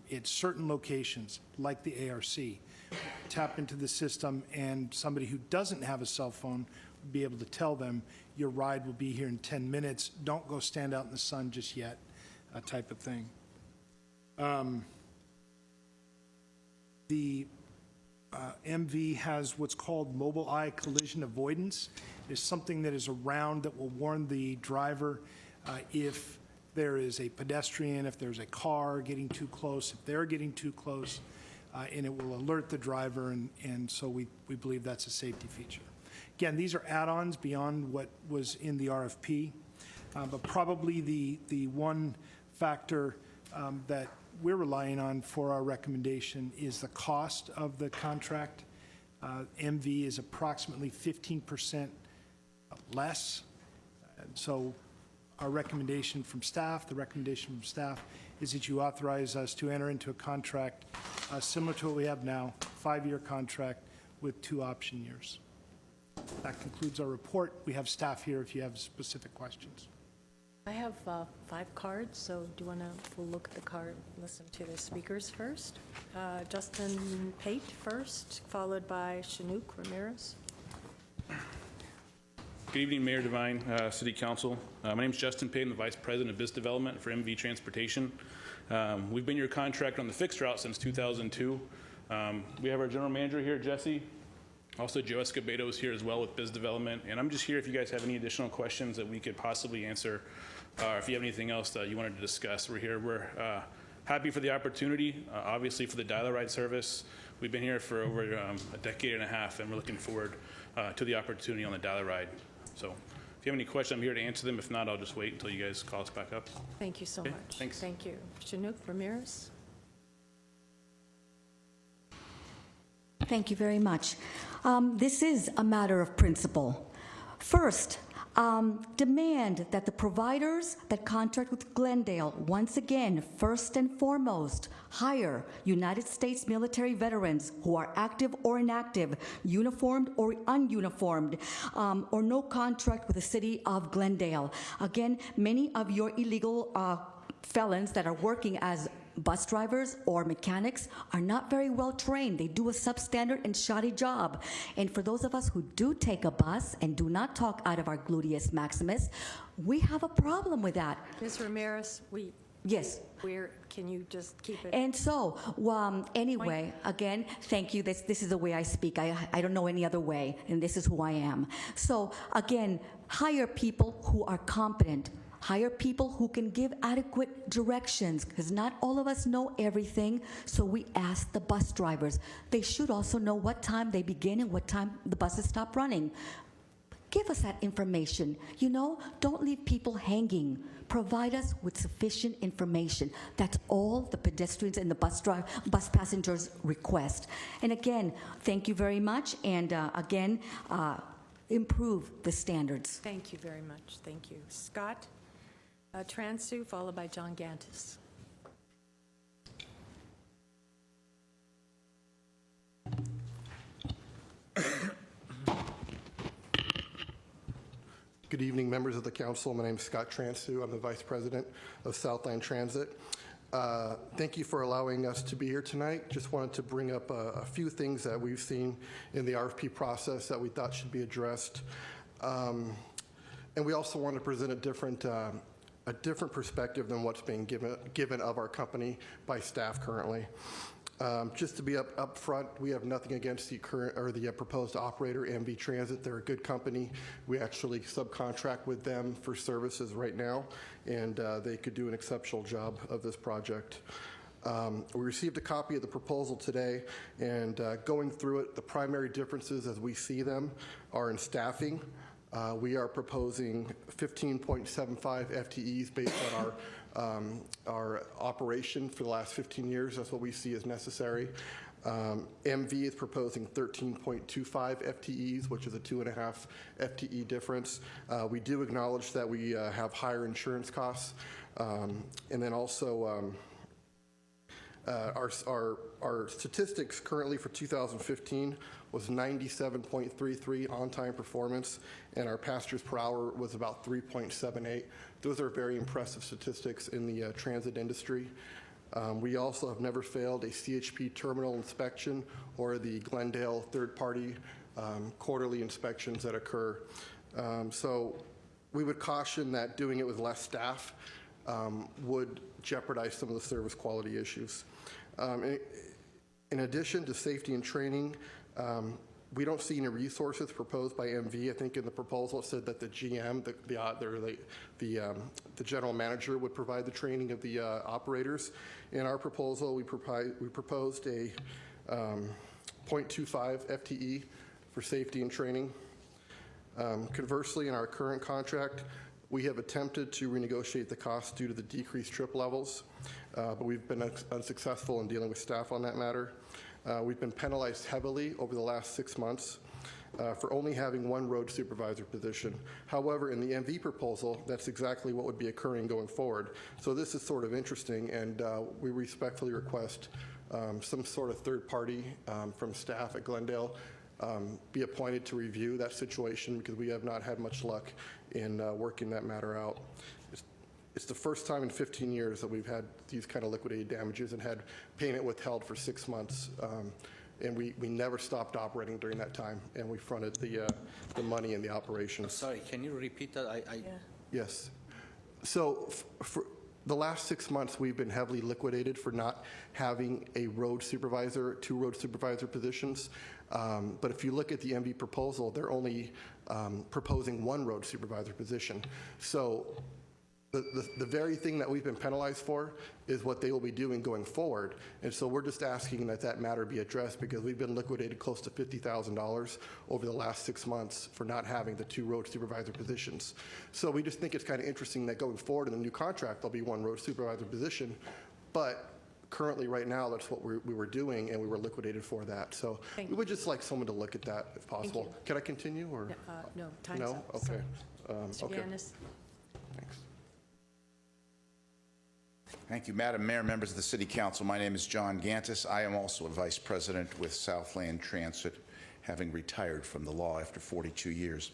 S21: it's certain locations, like the ARC, tap into the system, and somebody who doesn't have a cell phone will be able to tell them, your ride will be here in 10 minutes, don't go stand out in the sun just yet, type of thing. The MV has what's called mobile eye collision avoidance. It's something that is around that will warn the driver if there is a pedestrian, if there's a car getting too close, if they're getting too close, and it will alert the driver, and so we believe that's a safety feature. Again, these are add-ons beyond what was in the RFP, but probably the one factor that we're relying on for our recommendation is the cost of the contract. MV is approximately 15% less. And so our recommendation from staff, is that you authorize us to enter into a contract similar to what we have now, 5-year contract with 2 option years. That concludes our report. We have staff here if you have specific questions.
S1: I have 5 cards, so do you want to, we'll look at the card, listen to the speakers first. Justin Pate first, followed by Chinook Ramirez.
S3: Good evening, Mayor Devine, City Council. My name is Justin Pate. I'm the Vice President of Business Development for MV Transportation. We've been your contractor on the fixed route since 2002. We have our General Manager here, Jesse. Also, Joe Escobedo is here as well with Biz Development. And I'm just here if you guys have any additional questions that we could possibly answer, or if you have anything else that you wanted to discuss. We're here. We're happy for the opportunity, obviously for the dial-a-ride service. We've been here for over a decade and a half, and we're looking forward to the opportunity on the dial-a-ride. So if you have any questions, I'm here to answer them. If not, I'll just wait until you guys call us back up.
S1: Thank you so
S3: Okay,
S1: much.
S3: thanks.
S1: Thank you. Chinook Ramirez.
S13: Thank you very much. This is a matter of principle. First, demand that the providers that contract with Glendale, once again, first and foremost, hire United States military veterans who are active or inactive, uniformed or ununiformed, or no contract with the city of Glendale. Again, many of your illegal felons that are working as bus drivers or mechanics are not very well trained. They do a substandard and shoddy job. And for those of us who do take a bus and do not talk out of our gluteus maximus, we have a problem with that.
S1: Ms. Ramirez,
S13: Yes.
S1: Can you just keep it?
S13: And so, anyway, again, thank you. This is the way I speak. I don't know any other way, and this is who I am. So, again, hire people who are competent. Hire people who can give adequate directions, because not all of us know everything, so we ask the bus drivers. They should also know what time they begin and what time the buses stop running. Give us that information. You know, don't leave people hanging. Provide us with sufficient information. That's all the pedestrians and the bus passengers request. And again, thank you very much, and again, improve the standards.
S1: Thank you very much. Thank you. Scott Transu, followed by John Gantis.
S8: Good evening, members of the council. My name is Scott Transu. I'm the Vice President of Southline Transit. Thank you for allowing us to be here tonight. Just wanted to bring up a few things that we've seen in the RFP process that we thought should be addressed. And we also want to present a different perspective than what's being given of our company by staff currently. Just to be up front, we have nothing against the current or the proposed operator, MV Transit. They're a good company. We actually subcontract with them for services right now, and they could do an exceptional job of this project. We received a copy of the proposal today, and going through it, the primary differences as we see them are in staffing. We are proposing 15.75 FTEs based on our operation for the last 15 years. That's what we see as necessary. MV is proposing 13.25 FTEs, which is a 2.5 FTE difference. We do acknowledge that we have higher insurance costs. And then also, Our statistics currently for 2015 was 97.33 on-time performance, and our passengers per hour was about 3.78. Those are very impressive statistics in the transit industry. We also have never failed a CHP terminal inspection or the Glendale third-party quarterly inspections that occur. So we would caution that doing it with less staff would jeopardize some of the service quality issues. In addition to safety and training, we don't see any resources proposed by MV. I think in the proposal it said that the GM, the general manager, would provide the training of the operators. In our proposal, we proposed a 0.25 FTE for safety and training. Conversely, in our current contract, we have attempted to renegotiate the costs due to the decreased trip levels, but we've been unsuccessful in dealing with staff on that matter. We've been penalized heavily over the last 6 months for only having one road supervisor position. However, in the MV proposal, that's exactly what would be occurring going forward. So this is sort of interesting, and we respectfully request some sort of third party from staff at Glendale be appointed to review that situation, because we have not had much luck in working that matter out. It's the first time in 15 years that we've had these kind of liquidated damages and had payment withheld for 6 months. And we never stopped operating during that time, and we fronted the money and the operations.
S5: Sorry, can you repeat that?
S8: Yes. So for the last 6 months, we've been heavily liquidated for not having a road supervisor, 2 road supervisor positions. But if you look at the MV proposal, they're only proposing 1 road supervisor position. So the very thing that we've been penalized for is what they will be doing going forward. And so we're just asking that that matter be addressed, because we've been liquidated close to $50,000 over the last 6 months for not having the 2 road supervisor positions. So we just think it's kind of interesting that going forward in the new contract, there'll be 1 road supervisor position. But currently, right now, that's what we were doing, and we were liquidated for that. So we would just like someone to look at that if possible. Can I continue? Or
S1: no, time's
S8: no?
S1: up.
S8: Okay.
S1: Mr.
S8: Okay.
S1: Ganis.
S8: Thanks.
S4: Thank you, Madam Mayor, members of the City Council. My name is John Gantis. I am also a Vice President with Southland Transit, having retired from the law after 42 years.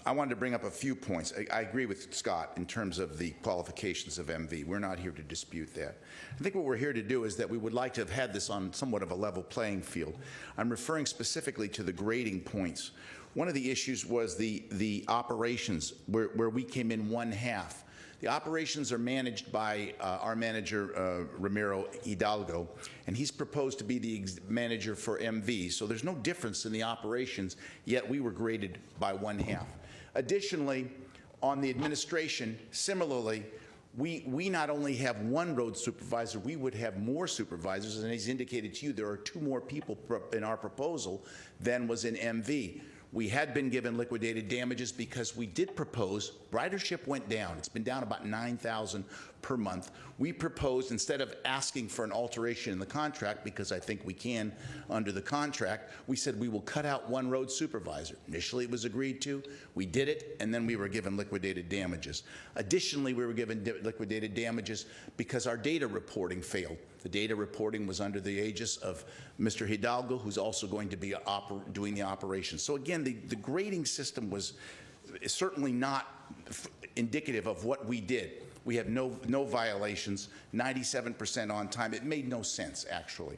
S4: I wanted to bring up a few points. I agree with Scott in terms of the qualifications of MV. We're not here to dispute that. I think what we're here to do is that we would like to have had this on somewhat of a level playing field. I'm referring specifically to the grading points. One of the issues was the operations, where we came in 1/2. The operations are managed by our manager, Ramiro Hidalgo, and he's proposed to be the manager for MV. So there's no difference in the operations, yet we were graded by 1/2. Additionally, on the administration, similarly, we not only have 1 road supervisor, we would have more supervisors, and as indicated to you, there are 2 more people in our proposal than was in MV. We had been given liquidated damages because we did propose, ridership went down. It's been down about 9,000 per month. We proposed, instead of asking for an alteration in the contract, because I think we can under the contract, we said we will cut out 1 road supervisor. Initially it was agreed to, we did it, and then we were given liquidated damages. Additionally, we were given liquidated damages because our data reporting failed. The data reporting was under the aegis of Mr. Hidalgo, who's also going to be doing the operation. So again, the grading system was certainly not indicative of what we did. We have no violations, 97% on time. It made no sense, actually.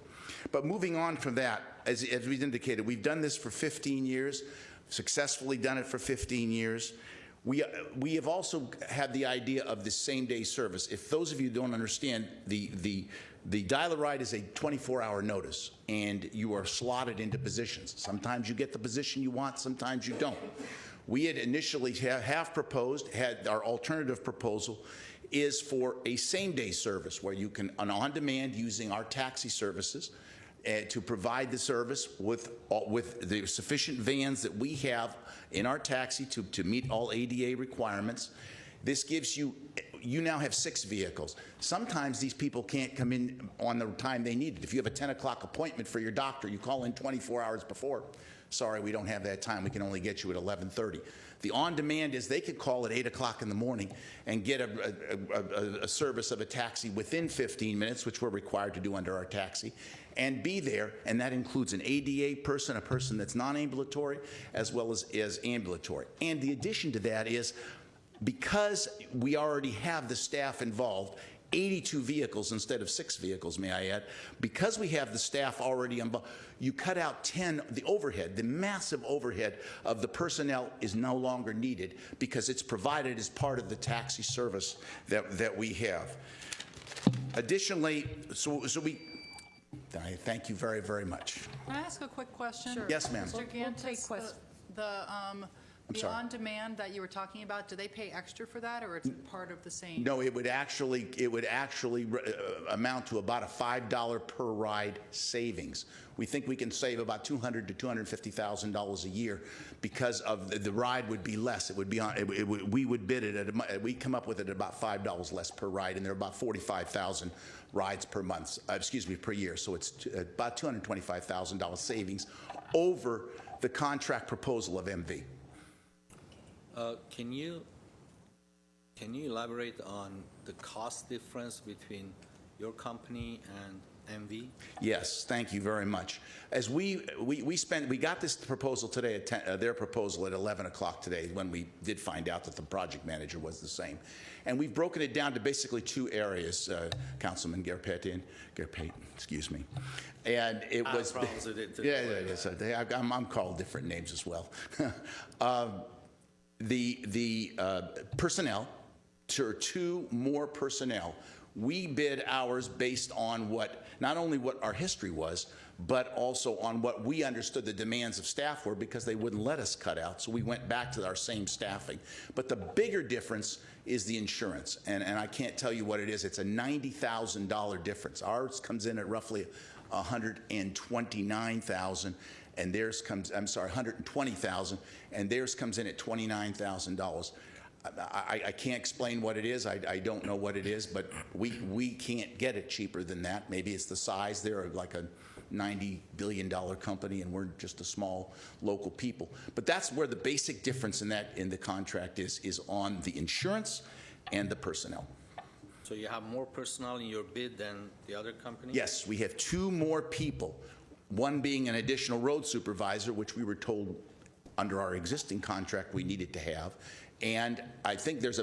S4: But moving on from that, as we indicated, we've done this for 15 years, successfully done it for 15 years. We have also had the idea of the same-day service. If those of you don't understand, the dial-a-ride is a 24-hour notice, and you are slotted into positions. Sometimes you get the position you want, sometimes you don't. We had initially had our alternative proposal is for a same-day service where you can, on-demand, using our taxi services, to provide the service with the sufficient vans that we have in our taxi to meet all ADA requirements. This gives you now have 6 vehicles. Sometimes these people can't come in on the time they need it. If you have a 10 o'clock appointment for your doctor, you call in 24 hours before. sorry, we don't have that time, we can only get you at 11:30. The on-demand is they could call at 8 o'clock in the morning and get a service of a taxi within 15 minutes, which we're required to do under our taxi, and be there, and that includes an ADA person, a person that's non-ambulatory, as well as ambulatory. And the addition to that is, because we already have the staff involved, 82 vehicles instead of 6 vehicles, may I add, because we have the staff already involved, you cut out 10, the overhead, the massive overhead of the personnel is no longer needed because it's provided as part of the taxi service that we have. Additionally, I thank you very, very much.
S16: Can I ask a quick question?
S1: Sure.
S4: Yes, ma'am.
S16: Mr. Gantis, the
S4: sorry.
S16: on-demand that you were talking about, do they pay extra for that, or it's part of the same?
S4: No, it would actually amount to about a $5 per ride savings. We think we can save about $200,000 to $250,000 a year because of the ride would be less. It would be on. We would bid it at. We come up with it at about $5 less per ride, and there are about 45,000 rides per month. Per year. So it's about $225,000 savings over the contract proposal of MV.
S7: Can you elaborate on the cost difference between your company and MV?
S4: Yes, thank you very much. As we got this proposal today at their proposal at 11 o'clock today, when we did find out that the project manager was the same, and we've broken it down to basically 2 areas. Councilman Garpetian, excuse me, and it was I'm called different names as well. The personnel, 2 more personnel. We bid ours based on not only what our history was, but also on what we understood the demands of staff were, because they wouldn't let us cut out. So we went back to our same staffing. But the bigger difference is the insurance, and I can't tell you what it is. It's a $90,000 difference. Ours comes in at roughly $129,000. And theirs comes, $120,000, and theirs comes in at $29,000. I can't explain what it is. I don't know what it is, but we can't get it cheaper than that. Maybe it's the size. They're like a $90 billion company, and we're just a small local people. But that's where the basic difference in the contract is on the insurance and the personnel.
S7: So you have more personnel in your bid than the other company?
S4: Yes, we have 2 more people. One being an additional road supervisor, which we were told under our existing contract we needed to have. And I think there is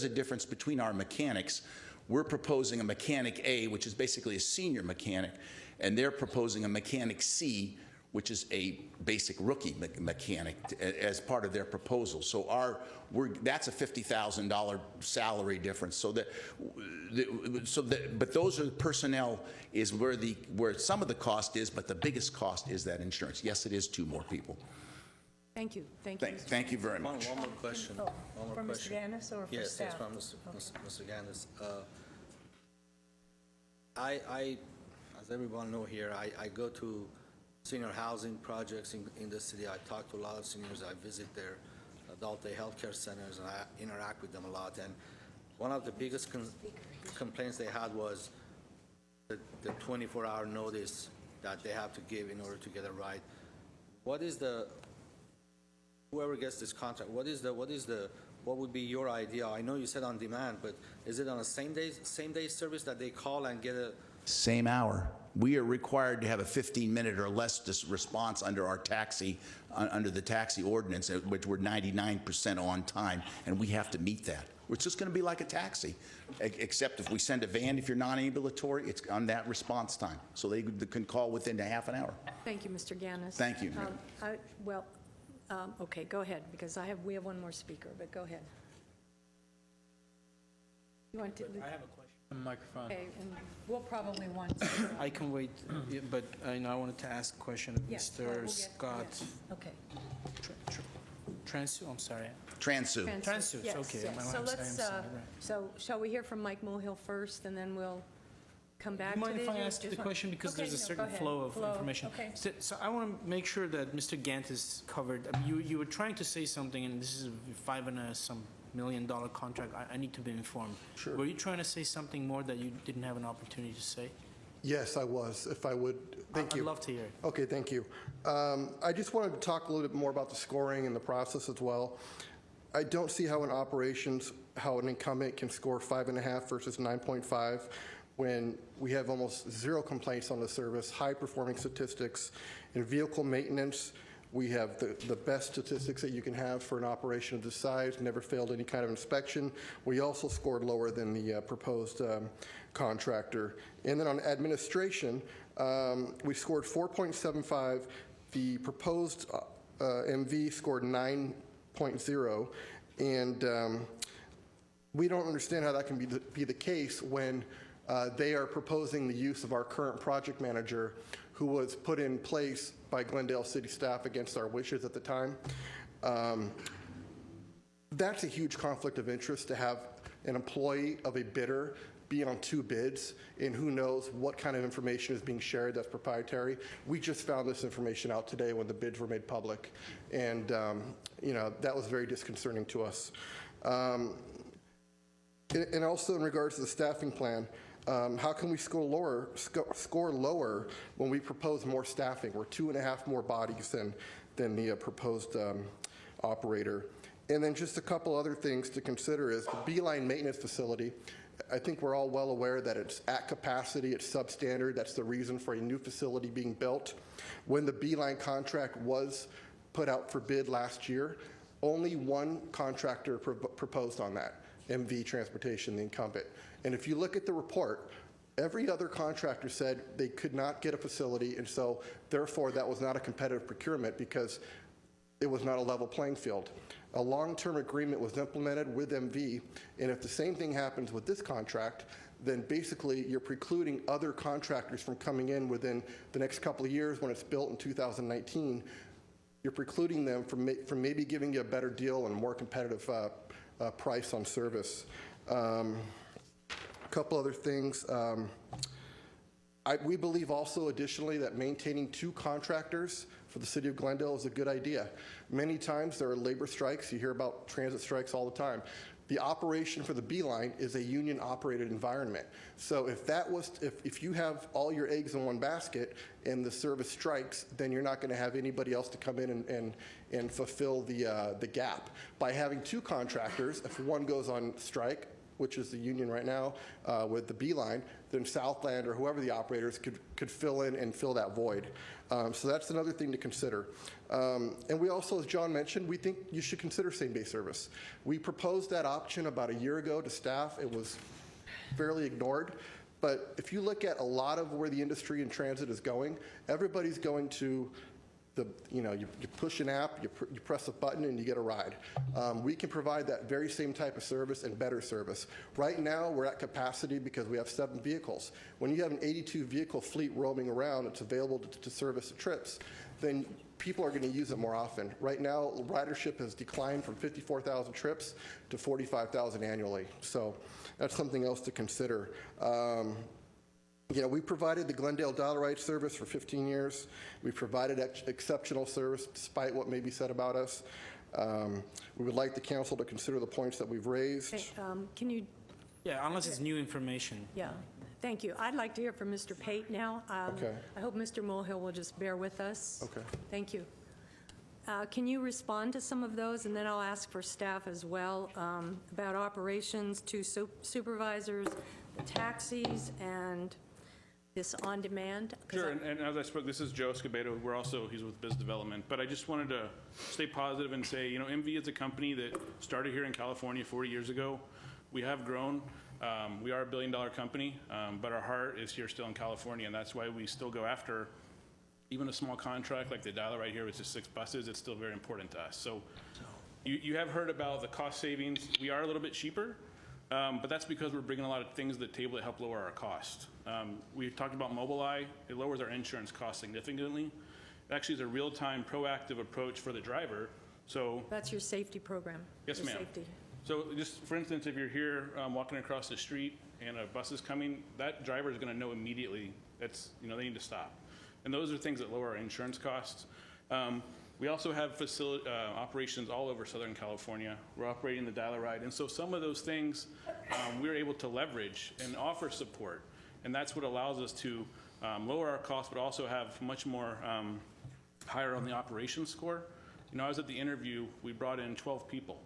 S4: a difference between our mechanics. We're proposing a mechanic A, which is basically a senior mechanic, and they're proposing a mechanic C, which is a basic rookie mechanic, as part of their proposal. So that's a $50,000 salary difference. But those are the personnel is where some of the cost is, but the biggest cost is that insurance. Yes, it is 2 more people.
S1: Thank you. Thank you.
S4: Thank you very much.
S7: One more question.
S1: For Mr. Gannis or for
S7: yes,
S1: staff?
S7: Yes, from Mr. Gannis. As everyone know here, I go to senior housing projects in the city. I talk to a lot of seniors. I visit their adult day healthcare centers, and I interact with them a lot. And one of the biggest complaints they had was the 24-hour notice that they have to give in order to get a ride. Whoever gets this contract, what would be your idea? I know you said on demand, but is it on a same day service that they call and get a
S4: Same hour. We are required to have a 15-minute or less response under our under the taxi ordinance, which we're 99% on time, and we have to meet that. It's just going to be like a taxi, except if we send a van, if you're non-ambulatory, it's on that response time. So they can call within a half an hour.
S1: Thank you, Mr. Gannis.
S4: Thank you.
S1: Okay, go ahead, because we have one more speaker, but go ahead. You want to?
S14: I have a question.
S2: Microphone.
S1: Okay, and we'll probably want to.
S14: I can wait, but I wanted to ask a question of
S1: Yes,
S14: Mr.
S1: we'll get-
S14: Scott.
S1: yes. Okay.
S14: Transu, I'm sorry.
S4: Transu.
S14: Transu,
S1: Yes,
S14: okay.
S1: yes. So let's, so shall we hear from Mike Mohill first, and then we'll come back
S14: Do
S1: to
S14: you mind
S1: these?
S14: if I
S1: or
S14: ask the
S1: just
S14: question, because
S1: Okay,
S14: there's a
S1: no,
S14: certain
S1: go ahead.
S14: flow of information.
S1: Okay.
S14: So I want to make sure that Mr. Gant is covered. You were trying to say something, and this is a $5 million contract. I need to be informed.
S4: Sure.
S14: Were you trying to say something more that you didn't have an opportunity to say?
S8: Yes, I was. If I would, thank you.
S14: I'd love to hear it.
S8: Okay, thank you. I just wanted to talk a little bit more about the scoring and the process as well. I don't see how in operations, how an incumbent can score 5.5 versus 9.5 when we have almost zero complaints on the service, high-performing statistics. In vehicle maintenance, we have the best statistics that you can have for an operation of this size, never failed any kind of inspection. We also scored lower than the proposed contractor. And then on administration, we scored 4.75. The proposed MV scored 9.0. And we don't understand how that can be the case when they are proposing the use of our current project manager, who was put in place by Glendale City staff against our wishes at the time. That's a huge conflict of interest to have an employee of a bidder be on 2 bids, and who knows what kind of information is being shared that's proprietary. We just found this information out today when the bids were made public, and that was very disconcerting to us. And also in regards to the staffing plan, how can we score lower when we propose more staffing? We're 2.5 more bodies than the proposed operator. And then just a couple other things to consider is the Beeline maintenance facility. I think we're all well aware that it's at capacity, it's substandard. That's the reason for a new facility being built. When the Beeline contract was put out for bid last year, only one contractor proposed on that, MV Transportation, the incumbent. And if you look at the report, every other contractor said they could not get a facility, and so therefore that was not a competitive procurement because it was not a level playing field. A long-term agreement was implemented with MV, and if the same thing happens with this contract, then basically you're precluding other contractors from coming in within the next couple of years when it's built in 2019. You're precluding them from maybe giving you a better deal and a more competitive price on service. A couple other things. We believe also additionally that maintaining 2 contractors for the city of Glendale is a good idea. Many times there are labor strikes. You hear about transit strikes all the time. The operation for the Beeline is a union operated environment. So if you have all your eggs in one basket and the service strikes, then you're not going to have anybody else to come in and fulfill the gap. By having 2 contractors, if one goes on strike, which is the union right now with the Beeline, then Southland or whoever the operators could fill in and fill that void. So that's another thing to consider. And we also, as John mentioned, we think you should consider same-day service. We proposed that option about a year ago to staff. It was fairly ignored. But if you look at a lot of where the industry and transit is going, everybody's going to you push an app, you press a button, and you get a ride. We can provide that very same type of service and better service. Right now, we're at capacity because we have 7 vehicles. When you have an 82-vehicle fleet roaming around, it's available to service the trips, then people are going to use it more often. Right now, ridership has declined from 54,000 trips to 45,000 annually. So that's something else to consider. We provided the Glendale Dollar Ride service for 15 years. We provided exceptional service despite what may be said about us. We would like the council to consider the points that we've raised.
S1: Hey, can you?
S14: Yeah, unless it's new information.
S1: Yeah, thank you. I'd like to hear from Mr. Pate now.
S8: Okay.
S1: I hope Mr. Mulhill will just bear with us.
S8: Okay.
S1: Thank you. Can you respond to some of those, and then I'll ask for staff as well about operations, 2 supervisors, the taxis, and this on-demand?
S3: Sure, and as I spoke, this is Joe Escobedo. He's with Biz Development. But I just wanted to stay positive and say, MV is a company that started here in California 40 years ago. We have grown. We are a $1 billion company, but our heart is here still in California, and that's why we still go after even a small contract like the dial right here, which is 6 buses. It's still very important to us. So you have heard about the cost savings. We are a little bit cheaper. But that's because we're bringing a lot of things to the table to help lower our cost. We talked about Mobileye. It lowers our insurance cost significantly. It actually is a real-time, proactive approach for the driver. So
S1: that's your safety program.
S3: Yes, ma'am.
S1: Safety.
S3: So just for instance, if you're here walking across the street and a bus is coming, that driver is going to know immediately that's they need to stop. And those are things that lower our insurance costs. We also have operations all over Southern California. We're operating the dial-a-ride. And so some of those things we're able to leverage and offer support. And that's what allows us to lower our costs, but also have much more higher on the operations score. You know, I was at the interview, we brought in 12 people.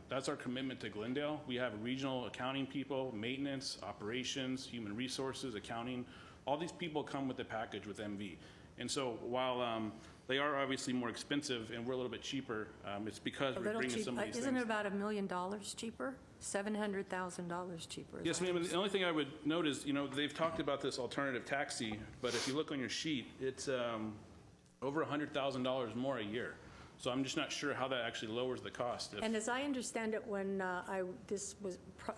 S3: That's our commitment to Glendale. We have regional accounting people, maintenance, operations, human resources, accounting. All these people come with the package with MV. And so while they are obviously more expensive and we're a little bit cheaper, it's because we're bringing some of these
S1: Isn't
S3: things.
S1: it about $1 million cheaper? $700,000 cheaper.
S3: Yes, ma'am. The only thing I would note is, you know, they've talked about this alternative taxi, but if you look on your sheet, it's over $100,000 more a year. So I'm just not sure how that actually lowers the cost.
S1: And as I understand it, when this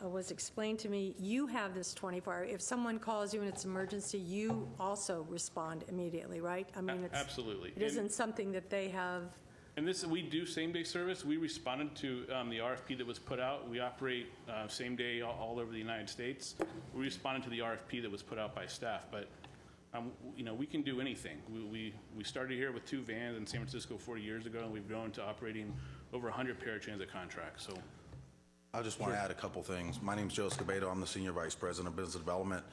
S1: was explained to me, you have this 24-hour. If someone calls you and it's emergency, you also respond immediately, right? I mean, it's,
S3: absolutely.
S1: It isn't something that they have.
S3: And this, we do same-day service. We responded to the RFP that was put out. We operate same-day all over the United States. We responded to the RFP that was put out by staff, but you know, we can do anything. We started here with 2 vans in San Francisco 40 years ago, and we've grown to operating over 100 paratransit contracts. So,
S9: I just want to add a couple things. My name's Joe Escobedo. I'm the Senior Vice President of Business Development.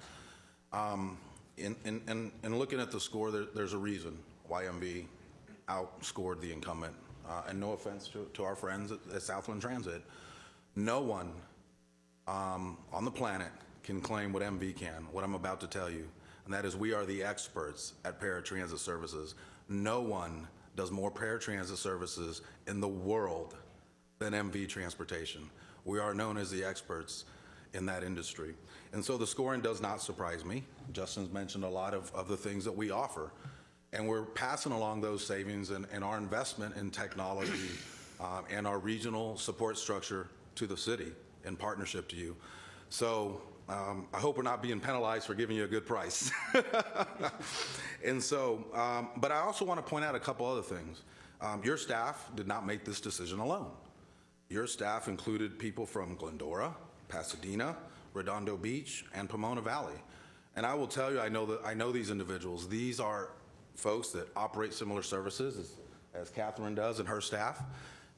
S9: In looking at the score, there's a reason why MV outscored the incumbent. And no offense to our friends at Southland Transit, no one on the planet can claim what MV can, what I'm about to tell you. And that is, we are the experts at paratransit services. No one does more paratransit services in the world than MV Transportation. We are known as the experts in that industry. And so the scoring does not surprise me. Justin's mentioned a lot of the things that we offer. And we're passing along those savings and our investment in technology and our regional support structure to the city in partnership to you. So I hope we're not being penalized for giving you a good price. And so, but I also want to point out a couple other things. Your staff did not make this decision alone. Your staff included people from Glendora, Pasadena, Redondo Beach, and Pomona Valley. And I will tell you, I know these individuals. These are folks that operate similar services as Catherine does and her staff.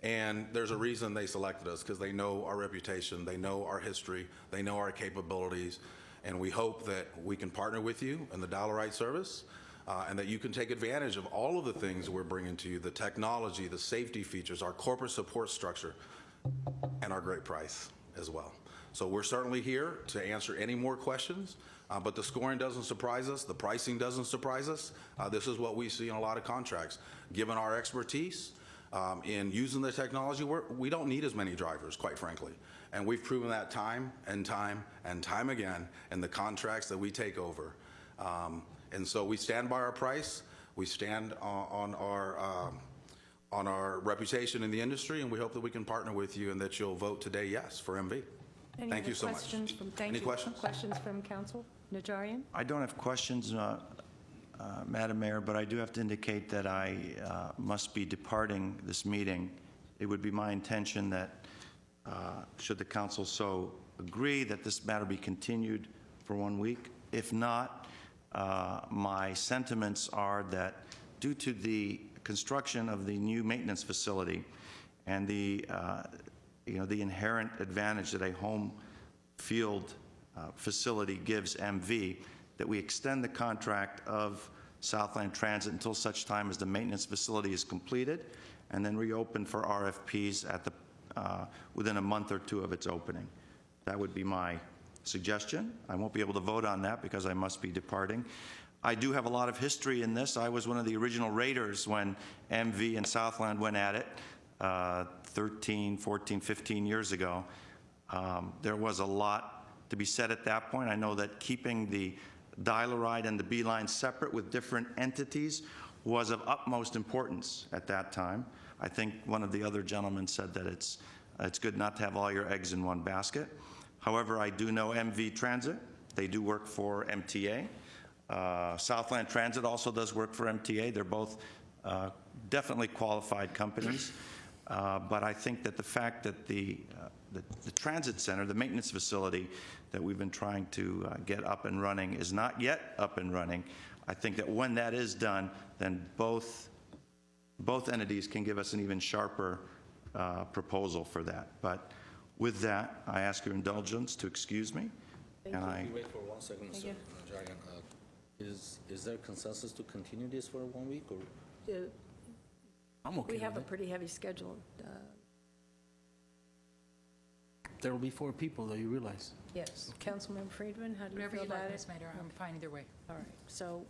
S9: And there's a reason they selected us, because they know our reputation, they know our history, they know our capabilities, and we hope that we can partner with you in the Dollar Right service, and that you can take advantage of all of the things we're bringing to you, the technology, the safety features, our corporate support structure, and our great price as well. So we're certainly here to answer any more questions, but the scoring doesn't surprise us, the pricing doesn't surprise us. This is what we see in a lot of contracts. Given our expertise, in using the technology, we don't need as many drivers, quite frankly. And we've proven that time and time and time again in the contracts that we take over. And so we stand by our price, we stand on our reputation in the industry, and we hope that we can partner with you and that you'll vote today yes for MV. Thank you so much. Any questions?
S1: Questions from council? Najarian?
S10: I don't have questions, Madam Mayor, but I do have to indicate that I must be departing this meeting. It would be my intention that, should the council so agree, that this matter be continued for 1 week. If not, my sentiments are that due to the construction of the new maintenance facility and the inherent advantage that a home field facility gives MV, that we extend the contract of Southland Transit until such time as the maintenance facility is completed, and then reopen for RFPs at the within a month or 2 of its opening. That would be my suggestion. I won't be able to vote on that because I must be departing. I do have a lot of history in this. I was one of the original raiders when MV and Southland went at it 13, 14, 15 years ago. There was a lot to be said at that point. I know that keeping the Dial-A-Ride and the B-Line separate with different entities was of utmost importance at that time. I think one of the other gentlemen said that it's good not to have all your eggs in one basket. However, I do know MV Transit. They do work for MTA. Southland Transit also does work for MTA. They're both definitely qualified companies. But I think that the fact that the transit center, the maintenance facility that we've been trying to get up and running is not yet up and running. I think that when that is done, then both entities can give us an even sharper proposal for that. But with that, I ask your indulgence to excuse me,
S1: Thank
S10: And
S1: you.
S10: I,
S7: Wait for 1 second,
S1: Thank
S7: Mr.
S1: you.
S7: Dragon. Is there consensus to continue this for 1 week, or?
S14: I'm okay
S1: We have a
S14: with it.
S1: pretty heavy schedule.
S14: There will be 4 people, though, you realize.
S1: Yes. Councilmember Friedman, how do you
S16: Whatever
S1: feel
S16: you like,
S1: about
S16: Ms.
S1: it?
S16: Mayor, I'm fine either way.
S1: All right, so,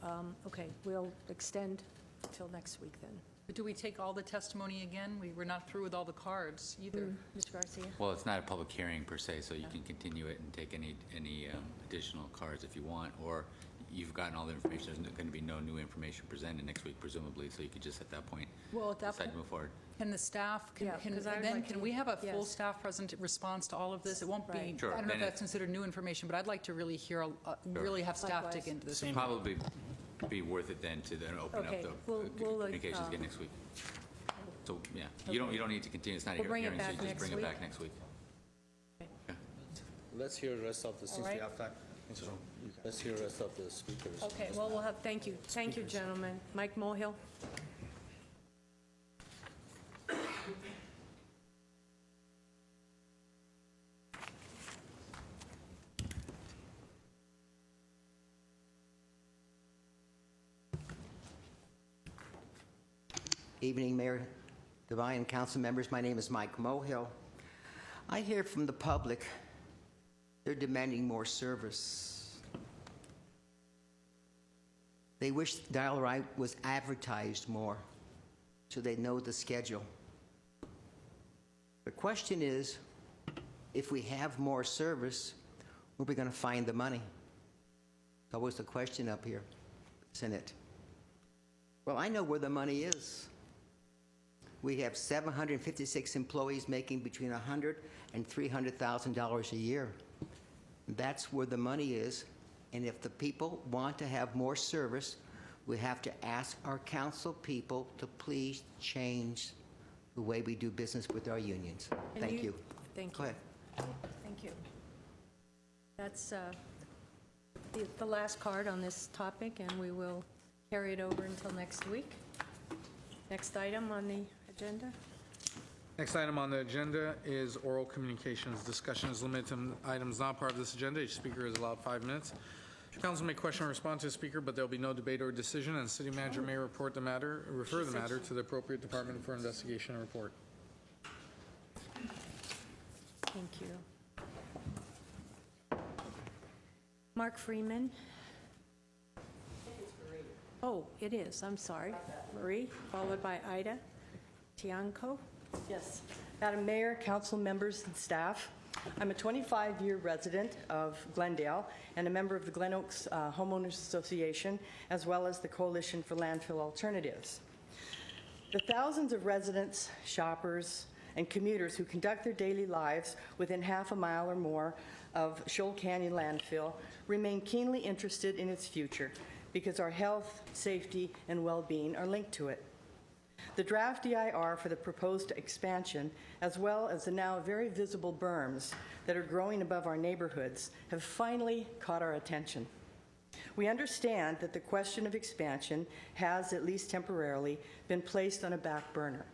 S1: okay, we'll extend till next week then.
S16: But do we take all the testimony again? We're not through with all the cards either.
S1: Mr. Garcia?
S5: Well, it's not a public hearing per se, so you can continue it and take any additional cards if you want, or you've gotten all the information. There's going to be no new information presented next week, presumably, so you could just at that point
S16: Well, at that
S5: decide to
S16: point,
S5: move forward.
S16: can the staff,
S1: Yeah, 'cause I would like
S16: can
S1: to-
S16: we have a full
S1: yes.
S16: staff present response to all of this? It won't be, I
S1: Right.
S5: Sure,
S16: don't know if
S5: then
S16: that's considered new information, but I'd like to really hear, really have staff
S1: Likewise.
S16: dig into this.
S5: Probably be worth it then to then open
S1: Okay,
S5: up
S1: we'll,
S5: the communications again next week. So, yeah, you don't need to continue, it's not a
S1: We'll bring it
S5: hearing, so you
S1: back
S5: just
S1: next
S5: bring it
S1: week.
S5: back next week.
S7: Let's hear the rest of the, since we
S1: right.
S7: have time. Let's hear the rest of the speakers.
S1: Okay, well, we'll have, thank you, gentlemen. Mike Mulhill?
S11: Evening, Mayor Devine and council members. My name is Mike Mohill. I hear from the public they're demanding more service. They wish Dial Right was advertised more so they know the schedule. The question is, if we have more service, where are we going to find the money? That was the question up here, Senate. Well, I know where the money is. We have 756 employees making between $100,000 and $300,000 a year. That's where the money is. And if the people want to have more service, we have to ask our council people to please change the way we do business with our unions.
S1: And
S11: Thank you.
S1: Thank
S11: Go
S1: you.
S11: ahead.
S1: Thank you. That's the last card on this topic, and we will carry it over until next week. Next item on the agenda.
S2: Next item on the agenda is oral communications. Discussion is limited to items not part of this agenda. Each speaker is allowed 5 minutes. Council may question or respond to the speaker, but there will be no debate or decision, and city manager may refer the matter to the appropriate department for investigation and report.
S1: Thank you. Mark Freeman. Oh, it is, I'm sorry. Marie, followed by Ida Tianco.
S12: Yes. Madam Mayor, council members, and staff, I'm a 25-year resident of Glendale and a member of the Glen Oaks Homeowners Association, as well as the Coalition for Landfill Alternatives. The thousands of residents, shoppers, and commuters who conduct their daily lives within half a mile or more of Shoal Canyon landfill remain keenly interested in its future because our health, safety, and well-being are linked to it. The draft DIR for the proposed expansion, as well as the now very visible berms that are growing above our neighborhoods, have finally caught our attention. We understand that the question of expansion has, at least temporarily, been placed on a back burner,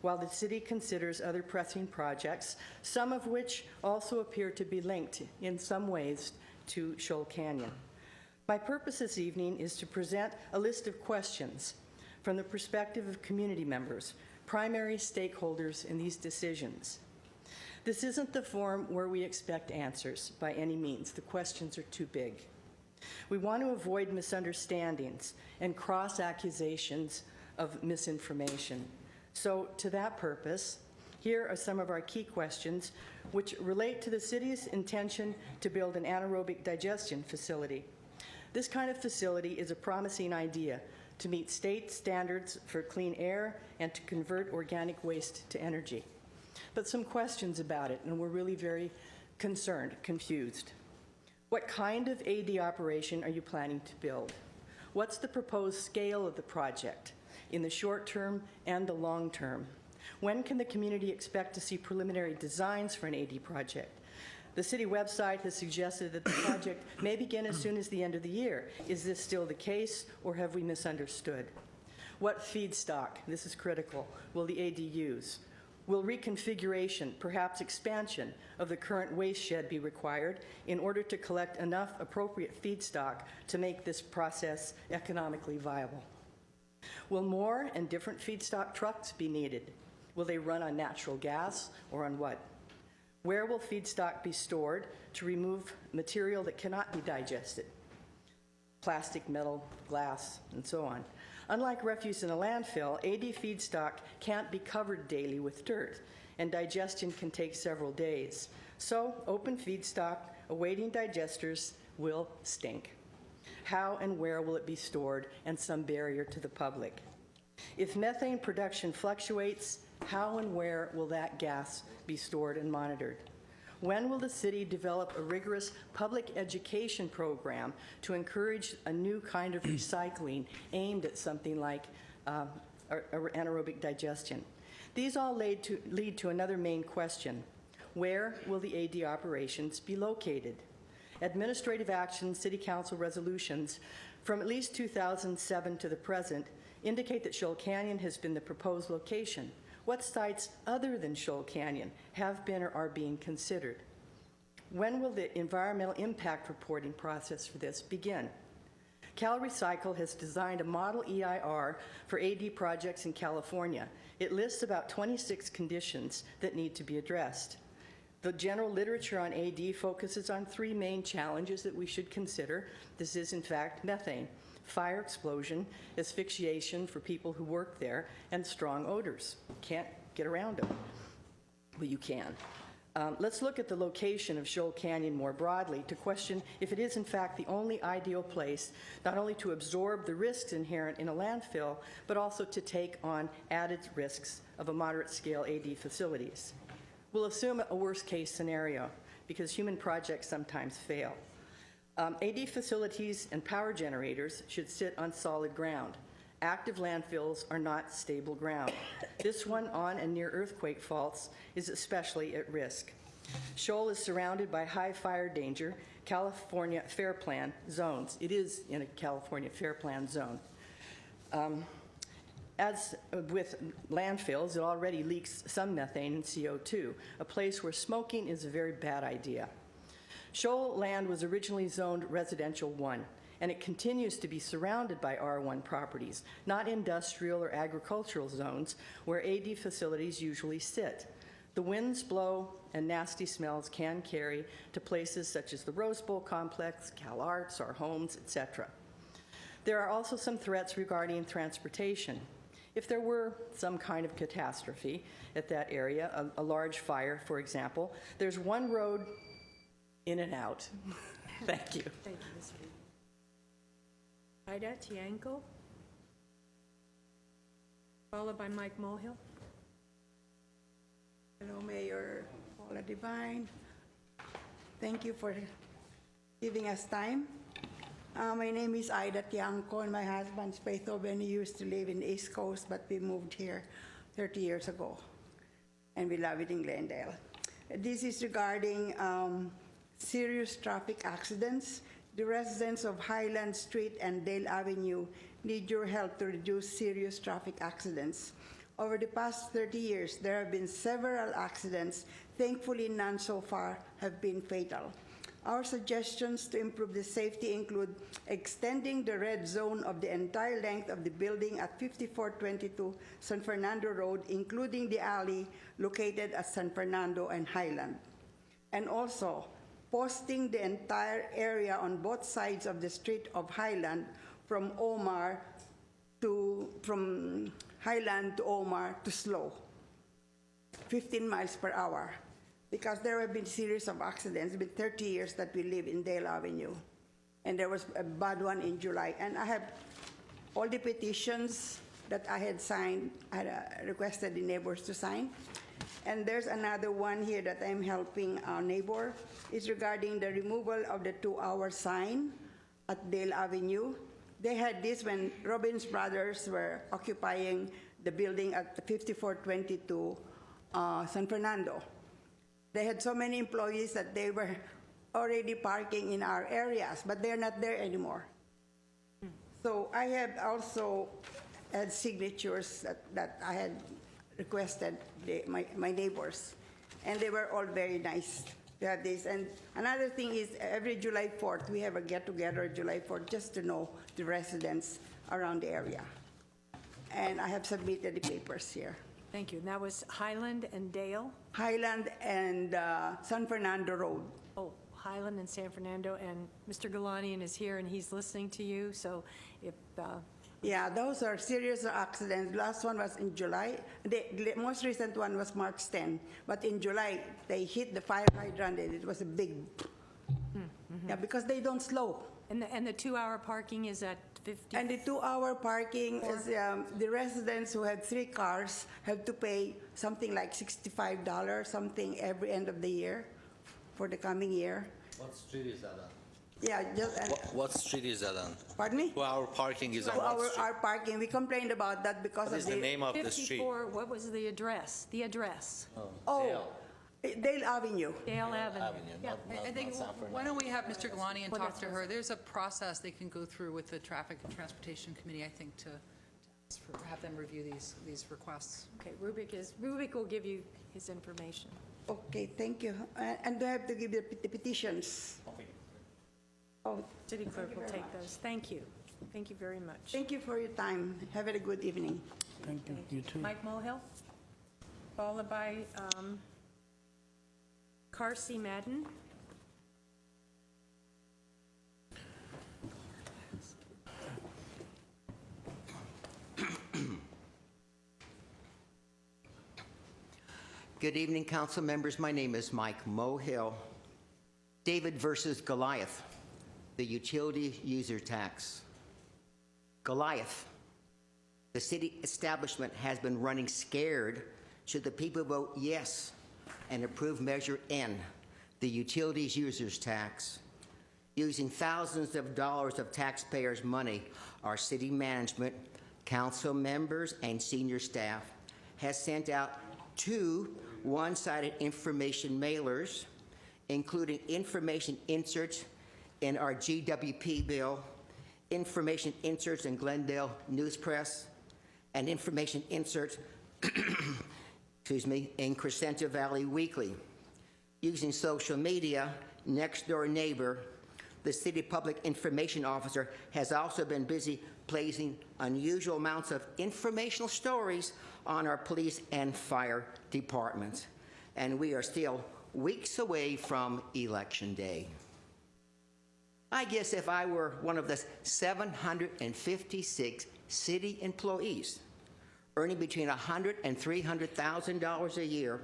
S12: while the city considers other pressing projects, some of which also appear to be linked in some ways to Shoal Canyon. My purpose this evening is to present a list of questions from the perspective of community members, primary stakeholders in these decisions. This isn't the forum where we expect answers by any means. The questions are too big. We want to avoid misunderstandings and cross-accusations of misinformation. So to that purpose, here are some of our key questions which relate to the city's intention to build an anaerobic digestion facility. This kind of facility is a promising idea to meet state standards for clean air and to convert organic waste to energy. But some questions about it, and we're really very concerned, confused. What kind of AD operation are you planning to build? What's the proposed scale of the project in the short term and the long term? When can the community expect to see preliminary designs for an AD project? The city website has suggested that the project may begin as soon as the end of the year. Is this still the case, or have we misunderstood? What feedstock, this is critical, will the AD use? Will reconfiguration, perhaps expansion, of the current waste shed be required in order to collect enough appropriate feedstock to make this process economically viable? Will more and different feedstock trucks be needed? Will they run on natural gas or on what? Where will feedstock be stored to remove material that cannot be digested? Plastic, metal, glass, and so on. Unlike refuse in a landfill, AD feedstock can't be covered daily with dirt, and digestion can take several days. So open feedstock awaiting digesters will stink. How and where will it be stored, and some barrier to the public? If methane production fluctuates, how and where will that gas be stored and monitored? When will the city develop a rigorous public education program to encourage a new kind of recycling aimed at something like anaerobic digestion? These all lead to another main question. Where will the AD operations be located? Administrative action, city council resolutions from at least 2007 to the present indicate that Shoal Canyon has been the proposed location. What sites other than Shoal Canyon have been or are being considered? When will the environmental impact reporting process for this begin? CalRecycle has designed a model EIR for AD projects in California. It lists about 26 conditions that need to be addressed. The general literature on AD focuses on three main challenges that we should consider. This is, in fact, methane, fire explosion, asphyxiation for people who work there, and strong odors. Can't get around them, but you can. Let's look at the location of Shoal Canyon more broadly to question if it is, in fact, the only ideal place not only to absorb the risks inherent in a landfill, but also to take on added risks of a moderate-scale AD facilities. We'll assume a worst-case scenario because human projects sometimes fail. AD facilities and power generators should sit on solid ground. Active landfills are not stable ground. This one on and near earthquake faults is especially at risk. Shoal is surrounded by high fire danger California Fair Plan zones. It is in a California Fair Plan zone. As with landfills, it already leaks some methane and CO2, a place where smoking is a very bad idea. Shoal land was originally zoned residential 1, and it continues to be surrounded by R1 properties, not industrial or agricultural zones where AD facilities usually sit. The winds blow and nasty smells can carry to places such as the Rose Bowl complex, Cal Arts, our homes, etc. There are also some threats regarding transportation. If there were some kind of catastrophe at that area, a large fire, for example, there's one road in and out. Thank you.
S1: Thank you, Ms. Reed. Ida Tianco, followed by Mike Mulhill.
S6: Hello, Mayor Paula Divine. Thank you for giving us time. My name is Ida Tianco, and my husband, Faith Obeni, used to live in the East Coast, but we moved here 30 years ago, and we love it in Glendale. This is regarding serious traffic accidents. The residents of Highland Street and Dale Avenue need your help to reduce serious traffic accidents. Over the past 30 years, there have been several accidents. Thankfully, none so far have been fatal. Our suggestions to improve the safety include extending the red zone of the entire length of the building at 5422 San Fernando Road, including the alley located at San Fernando and Highland. And also, posting the entire area on both sides of the street of Highland from Highland to Omar to slow, 15 miles per hour, because there have been a series of accidents. It's been 30 years that we live in Dale Avenue, and there was a bad one in July. And I have all the petitions that I had signed, I had requested the neighbors to sign. And there's another one here that I'm helping our neighbor. It's regarding the removal of the 2-hour sign at Dale Avenue. They had this when Robbins Brothers were occupying the building at 5422 San Fernando. They had so many employees that they were already parking in our areas, but they're not there anymore. So I have also had signatures that I had requested my neighbors. And they were all very nice to have this. And another thing is every July 4th, we have a get-together July 4th just to know the residents around the area. And I have submitted the papers here.
S1: Thank you. And that was Highland and Dale?
S6: Highland and San Fernando Road.
S1: Oh, Highland and San Fernando, and Mr. Galanian is here, and he's listening to you, so if...
S6: Yeah, those are serious accidents. Last one was in July. The most recent one was March 10. But in July, they hit the fire hydrant, and it was a big... Yeah, because they don't slow.
S1: And the 2-hour parking is at 50?
S6: And the 2-hour parking is the residents who have 3 cars have to pay something like $65 something every end of the year for the coming year.
S7: What street is that on?
S6: Yeah, just
S7: What street is that on?
S6: pardon me?
S7: 2-hour parking is on what street?
S6: Our parking. We complained about that because
S7: What is
S6: of
S7: the name of the street?
S1: 54, what was the address? The address.
S6: Dale Avenue.
S1: Dale Avenue.
S16: Yeah, I think, why don't we have Mr. Galani and talk to her? There's a process they can go through with the Traffic and Transportation Committee, I think, to have them review these requests.
S1: Okay, Rubik will give you his information.
S6: Okay, thank you. And do I have to give the petitions? Oh,
S1: City Clerk will take those. Thank you. Thank you very much.
S6: Thank you for your time. Have a good evening.
S14: Thank you. You too.
S1: Mike Mohill, followed by Carsey Madden.
S11: Good evening, council members. My name is Mike Mohill. David versus Goliath, the utility user tax. Goliath, the city establishment has been running scared should the people vote yes and approve Measure N, the utilities users tax. Using thousands of dollars of taxpayers' money, our city management, council members, and senior staff has sent out 2 one-sided information mailers, including information inserts in our GWP bill, information inserts in Glendale News Press, and information inserts in Crescenta Valley Weekly. Using social media, Next Door Neighbor, the city public information officer, has also been busy placing unusual amounts of informational stories on our police and fire departments. And we are still weeks away from Election Day. I guess if I were one of the 756 city employees earning between $100,000 and $300,000 a year,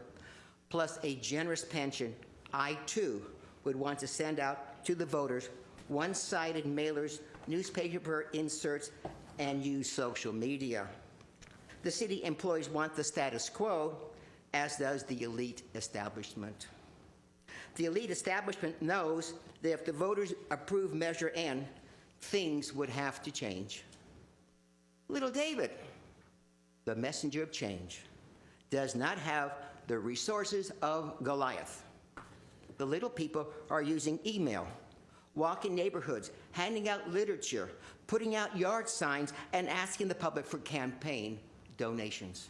S11: plus a generous pension, I too would want to send out to the voters one-sided mailers, newspaper inserts, and use social media. The city employees want the status quo, as does the elite establishment. The elite establishment knows that if the voters approve Measure N, things would have to change. Little David, the messenger of change, does not have the resources of Goliath. The little people are using email, walking neighborhoods, handing out literature, putting out yard signs, and asking the public for campaign donations.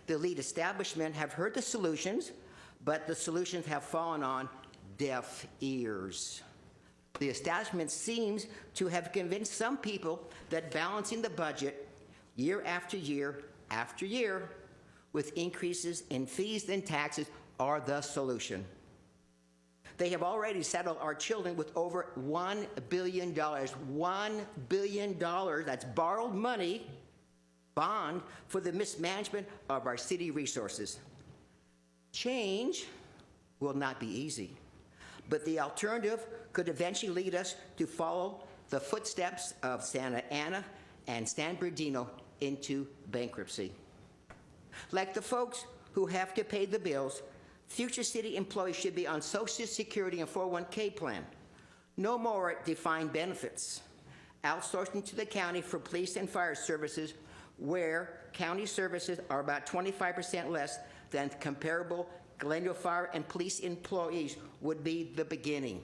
S11: The elite establishment have heard the solutions, but the solutions have fallen on deaf ears. The establishment seems to have convinced some people that balancing the budget year after year after year with increases in fees and taxes are the solution. They have already saddled our children with over $1 billion. $1 billion, that's borrowed money, bond for the mismanagement of our city resources. Change will not be easy, but the alternative could eventually lead us to follow the footsteps of Santa Ana and San Bernardino into bankruptcy. Like the folks who have to pay the bills, future city employees should be on Social Security and 401k plan. No more defined benefits. Outsourcing to the county for police and fire services, where county services are about 25% less than comparable Glendale fire and police employees, would be the beginning.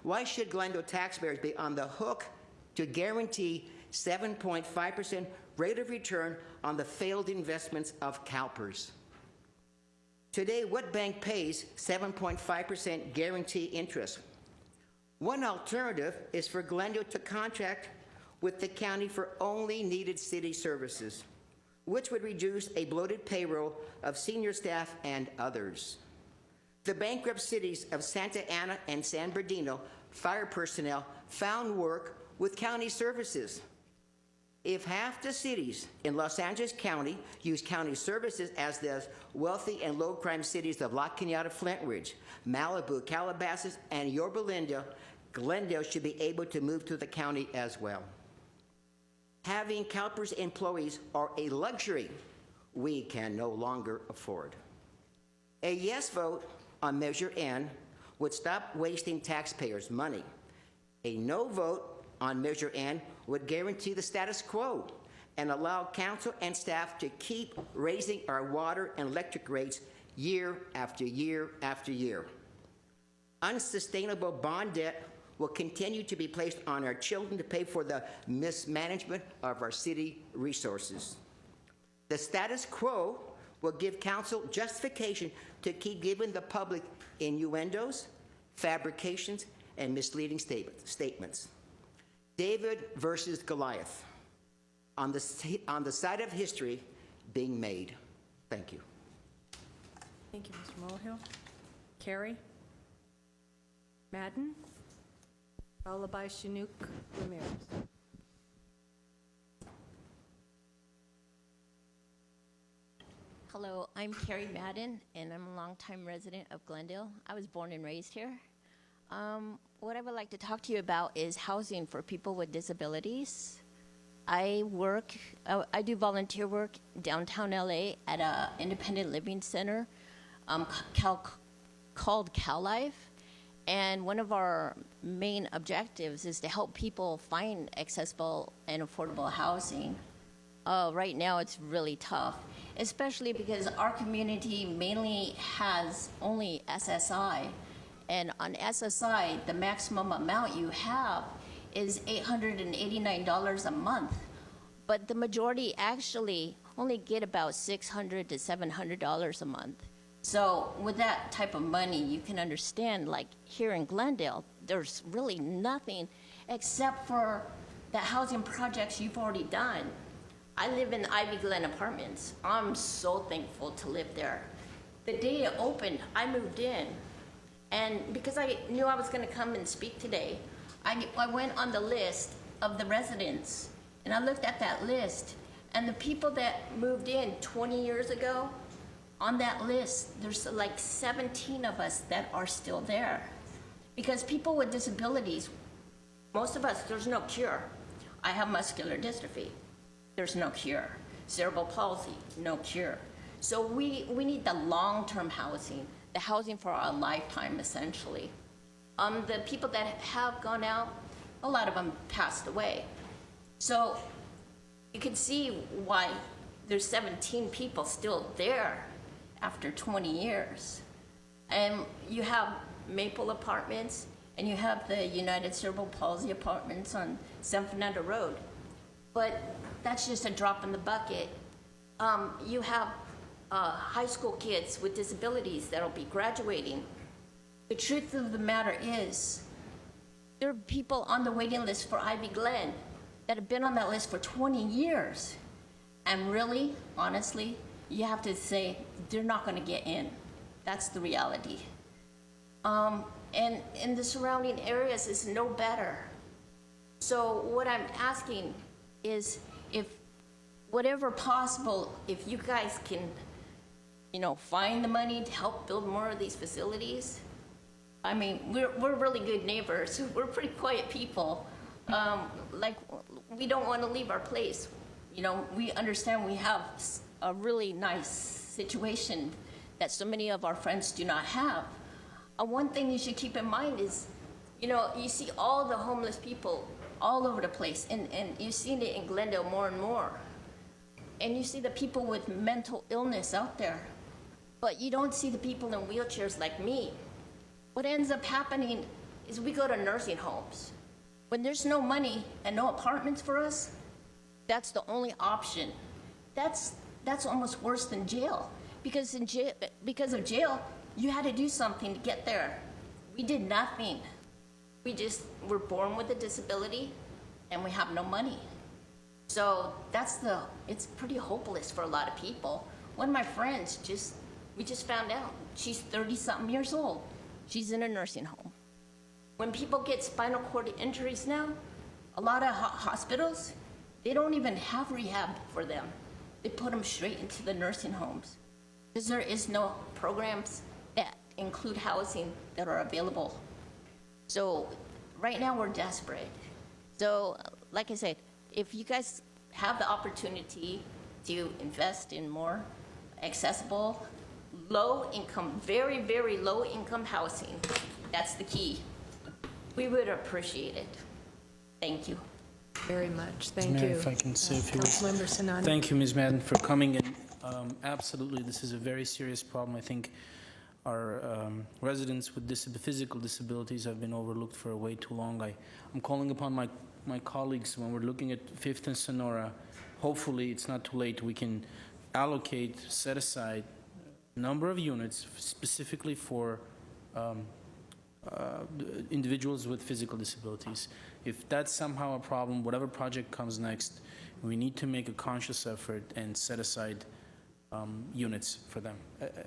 S11: Why should Glendale taxpayers be on the hook to guarantee 7.5% rate of return on the failed investments of CalPERS? Today, what bank pays 7.5% guarantee interest? One alternative is for Glendale to contract with the county for only needed city services, which would reduce a bloated payroll of senior staff and others. The bankrupt cities of Santa Ana and San Bernardino fire personnel found work with county services. If half the cities in Los Angeles County use county services as does wealthy and low-crime cities of La Cañada, Flint Ridge, Malibu, Calabasas, and Yorba Linda, Glendale should be able to move to the county as well. Having CalPERS employees are a luxury we can no longer afford. A yes vote on Measure N would stop wasting taxpayers' money. A no vote on Measure N would guarantee the status quo and allow council and staff to keep raising our water and electric rates year after year after year. Unsustainable bond debt will continue to be placed on our children to pay for the mismanagement of our city resources. The status quo will give council justification to keep giving the public innuendos, fabrications, and misleading statements. David versus Goliath, on the side of history being made. Thank you.
S1: Thank you, Mr. Mulvihill. Carrie? Madden? Followed by Chinook Ramirez.
S15: Hello, I'm Carrie Madden, and I'm a longtime resident of Glendale. I was born and raised here. What I would like to talk to you about is housing for people with disabilities. I do volunteer work downtown LA at an independent living center called CalLife. And one of our main objectives is to help people find accessible and affordable housing. Right now it's really tough, especially because our community mainly has only SSI. And on SSI, the maximum amount you have is $889 a month. But the majority actually only get about $600 to $700 a month. So with that type of money, you can understand, like here in Glendale, there's really nothing except for the housing projects you've already done. I live in Ivy Glen Apartments. I'm so thankful to live there. The day it opened, I moved in. And because I knew I was going to come and speak today, I went on the list of the residents, and I looked at that list, and the people that moved in 20 years ago, on that list, there's like 17 of us that are still there. Because people with disabilities, most of us, there's no cure. I have muscular dystrophy. There's no cure. Cerebral palsy, no cure. So we need the long-term housing, the housing for our lifetime, essentially. The people that have gone out, a lot of them passed away. So you can see why there's 17 people still there after 20 years. And you have Maple Apartments, and you have the United Cerebral Palsy Apartments on San Fernando Road. But that's just a drop in the bucket. You have high school kids with disabilities that'll be graduating. The truth of the matter is, there are people on the waiting list for Ivy Glen that have been on that list for 20 years. And really, honestly, you have to say, they're not gonna get in. That's the reality. And in the surrounding areas is no better. So what I'm asking is, if whatever possible, if you guys can, find the money to help build more of these facilities. I mean, we're really good neighbors. We're pretty quiet people. We don't want to leave our place. We understand we have a really nice situation that so many of our friends do not have. One thing you should keep in mind is, you see all the homeless people all over the place, and you've seen it in Glendale more and more. And you see the people with mental illness out there, but you don't see the people in wheelchairs like me. What ends up happening is we go to nursing homes. When there's no money and no apartments for us, that's the only option. That's almost worse than jail, because because of jail, you had to do something to get there. We did nothing. We just were born with a disability, and we have no money. So it's pretty hopeless for a lot of people. One of my friends we just found out she's 30-something years old. She's in a nursing home. When people get spinal cord injuries now, a lot of hospitals, they don't even have rehab for them. They put them straight into the nursing homes because there is no programs that include housing that are available. So right now we're desperate. So like I said, if you guys have the opportunity to invest in more accessible, low income, very, very low income housing, that's the key. We would appreciate it. Thank you.
S1: Very much. Thank
S14: Mayor,
S1: you.
S14: if I can say a few words.
S1: Councilmember Sinani.
S14: Thank you, Ms. Madden, for coming in. Absolutely, this is a very serious problem. I think our residents with physical disabilities have been overlooked for way too long. I'm calling upon my colleagues when we're looking at 5th and Sonora. Hopefully, it's not too late. We can allocate, set aside a number of units specifically for individuals with physical disabilities. If that's somehow a problem, whatever project comes next, we need to make a conscious effort and set aside units for them.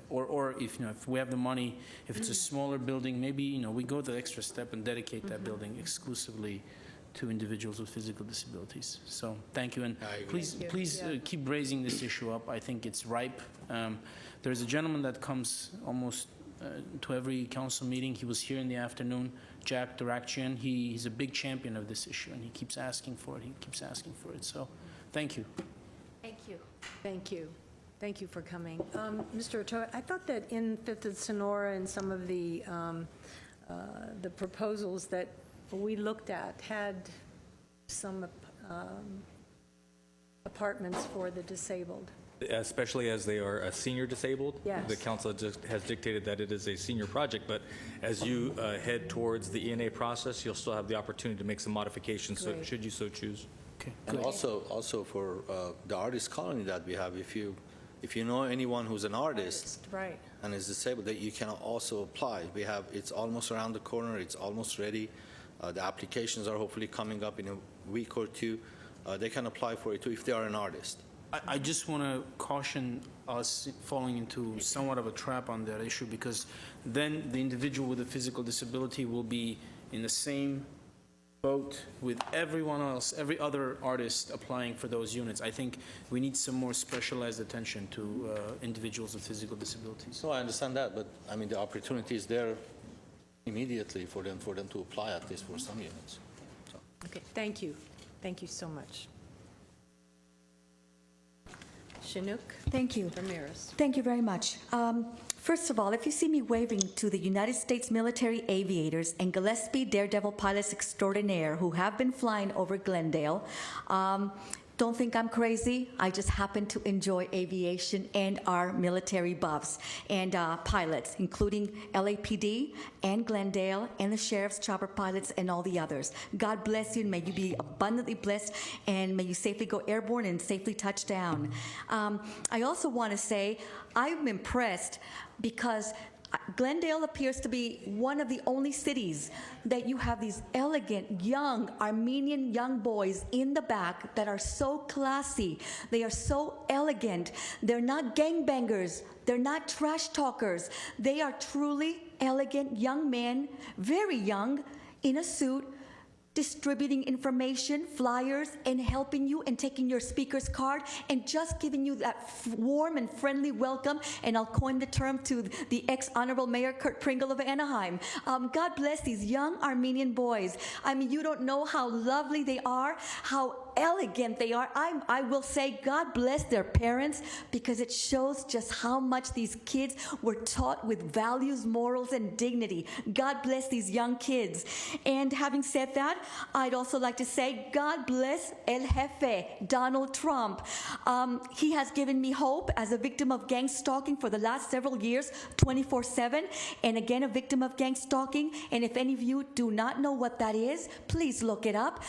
S14: Or if we have the money, if it's a smaller building, maybe we go the extra step and dedicate that building exclusively to individuals with physical disabilities. So thank you, and please keep raising this issue up. I think it's ripe. There's a gentleman that comes almost to every council meeting. He was here in the afternoon, Jack Durakian. He's a big champion of this issue, and he keeps asking for it. So thank you.
S15: Thank you.
S1: Thank you. Thank you for coming. Mr. Ochoa, I thought that in 5th and Sonora and some of the proposals that we looked at had some apartments for the disabled.
S17: Especially as they are senior disabled.
S1: Yes.
S17: The council has dictated that it is a senior project, but as you head towards the ENA process, you'll still have the opportunity to make some modifications, so should you so choose.
S14: Okay.
S7: And also for the artist colony that we have, if you know anyone who's an artist
S1: right,
S7: and is disabled, that you can also apply. It's almost around the corner. It's almost ready. The applications are hopefully coming up in a week or two. They can apply for it too if they are an artist.
S14: I just want to caution us falling into somewhat of a trap on that issue, because then the individual with a physical disability will be in the same boat with everyone else, every other artist applying for those units. I think we need some more specialized attention to individuals with physical disabilities.
S7: So I understand that, but I mean the opportunity is there immediately for them to apply at least for some units. So.
S1: Okay, thank you. Thank you so much. Chinook.
S13: Thank you.
S1: Ramirez.
S13: Thank you very much. First of all, if you see me waving to the United States military aviators and Gillespie Daredevil pilots extraordinaire who have been flying over Glendale, don't think I'm crazy. I just happen to enjoy aviation and our military buffs and pilots, including LAPD and Glendale and the sheriff's chopper pilots and all the others. God bless you, and may you be abundantly blessed, and may you safely go airborne and safely touch down. I also want to say I'm impressed because Glendale appears to be one of the only cities that you have these elegant, young, Armenian young boys in the back that are so classy. They are so elegant. They're not gangbangers. They're not trash talkers. They are truly elegant young men, very young, in a suit, distributing information, flyers, and helping you and taking your speaker's card and just giving you that warm and friendly welcome. And I'll coin the term to the ex-Honorable Mayor Kurt Pringle of Anaheim. God bless these young Armenian boys. I mean, you don't know how lovely they are, how elegant they are. I will say God bless their parents, because it shows just how much these kids were taught with values, morals, and dignity. God bless these young kids. And having said that, I'd also like to say God bless El Jefe, Donald Trump. He has given me hope as a victim of gang stalking for the last several years, 24/7, and again a victim of gang stalking. And if any of you do not know what that is, please look it up.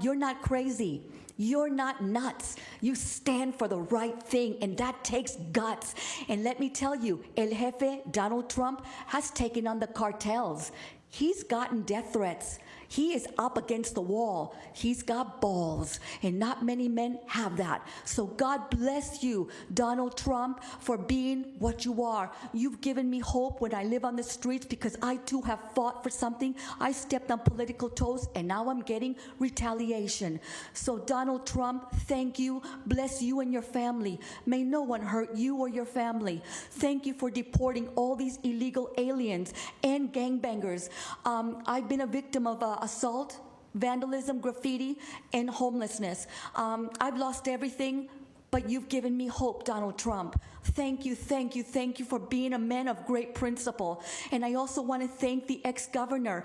S13: You're not crazy. You're not nuts. You stand for the right thing, and that takes guts. And let me tell you, El Jefe, Donald Trump, has taken on the cartels. He's gotten death threats. He is up against the wall. He's got balls, and not many men have that. So God bless you, Donald Trump, for being what you are. You've given me hope when I live on the streets because I too have fought for something. I stepped on political toes, and now I'm getting retaliation. So Donald Trump, thank you. Bless you and your family. May no one hurt you or your family. Thank you for deporting all these illegal aliens and gangbangers. I've been a victim of assault, vandalism, graffiti, and homelessness. I've lost everything, but you've given me hope, Donald Trump. Thank you, thank you, thank you for being a man of great principle. And I also want to thank the ex-governor,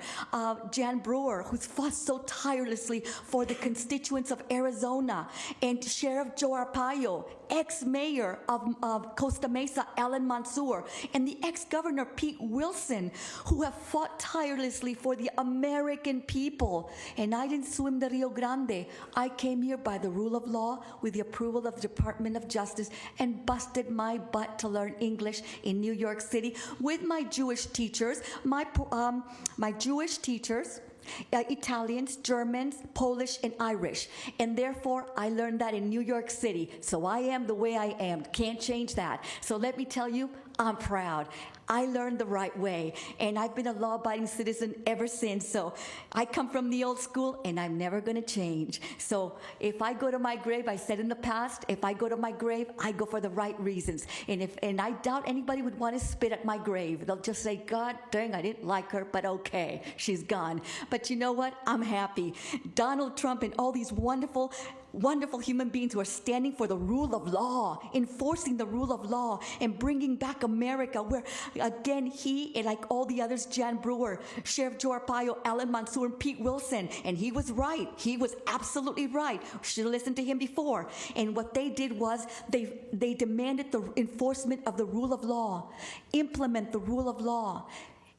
S13: Jan Brewer, who's fought so tirelessly for the constituents of Arizona, and Sheriff Joe Arpaio, ex-mayor of Costa Mesa, Alan Mansour, and the ex-governor Pete Wilson, who have fought tirelessly for the American people. And I didn't swim the Rio Grande. I came here by the rule of law with the approval of the Department of Justice and busted my butt to learn English in New York City with my Jewish teachers, my Jewish teachers, Italians, Germans, Polish, and Irish. And therefore, I learned that in New York City. So I am the way I am. Can't change that. So let me tell you, I'm proud. I learned the right way, and I've been a law-abiding citizen ever since. So I come from the old school, and I'm never going to change. So if I go to my grave, I said in the past, if I go to my grave, I go for the right reasons. And I doubt anybody would want to spit at my grave. They'll just say, God dang, I didn't like her, but okay, she's gone. But you know what? I'm happy. Donald Trump and all these wonderful human beings who are standing for the rule of law, enforcing the rule of law, and bringing back America, where, again, he and like all the others, Jan Brewer, Sheriff Joe Arpaio, Alan Mansour, and Pete Wilson, and he was right. He was absolutely right. Should have listened to him before. And what they did was they demanded the enforcement of the rule of law, implement the rule of law.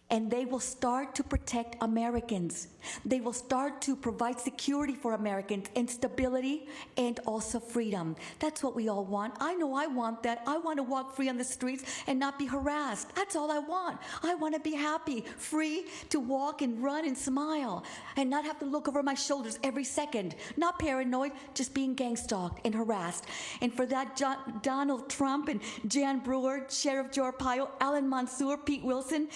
S13: And they will start to protect Americans. They will start to provide security for Americans and stability and also freedom. That's what we all want. I know I want that. I want to walk free on the streets and not be harassed. That's all I want. I want to be happy, free to walk and run and smile and not have to look over my shoulders every second. Not paranoid, just being gang-stalked and harassed. And for that, Donald Trump and Jan Brewer, Sheriff Joe Arpaio, Alan Mansour, Pete Wilson,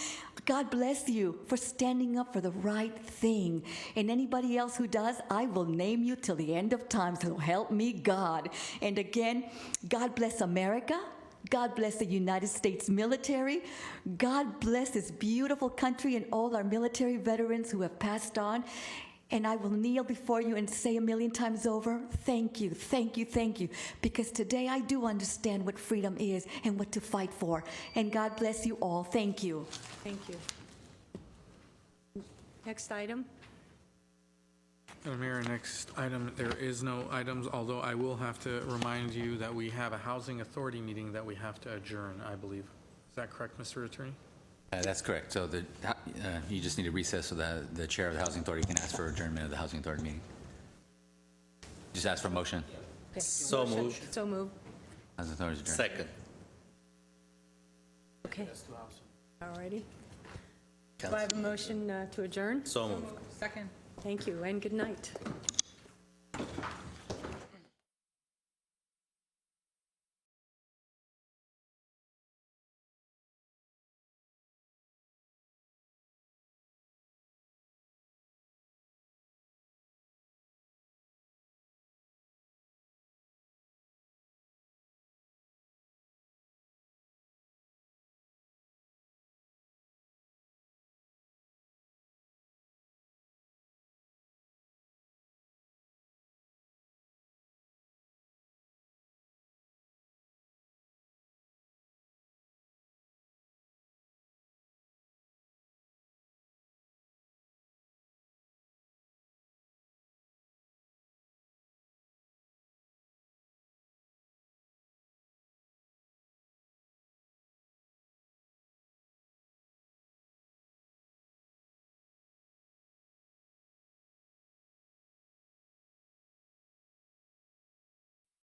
S13: God bless you for standing up for the right thing. And anybody else who does, I will name you till the end of time, so help me God. And again, God bless America. God bless the United States military. God bless this beautiful country and all our military veterans who have passed on. And I will kneel before you and say 1,000,000 times over, thank you, thank you, thank you. Because today I do understand what freedom is and what to fight for. And God bless you all. Thank you.
S1: Thank you. Next item.
S2: Madam Mayor, next item, there is no items, although I will have to remind you that we have a Housing Authority meeting that we have to adjourn, I believe. Is that correct, Mr. Attorney?
S5: That's correct. So you just need a recess so that the chair of the Housing Authority can ask for adjournment of the Housing Authority meeting. Just ask for a motion.
S1: Okay.
S18: So
S1: Motion.
S18: moved.
S1: So moved.
S5: Housing Authority is adjourned.
S18: Second.
S1: Okay. All righty. Do I have a motion to adjourn?
S18: So moved.
S16: Second.
S1: Thank you, and good night.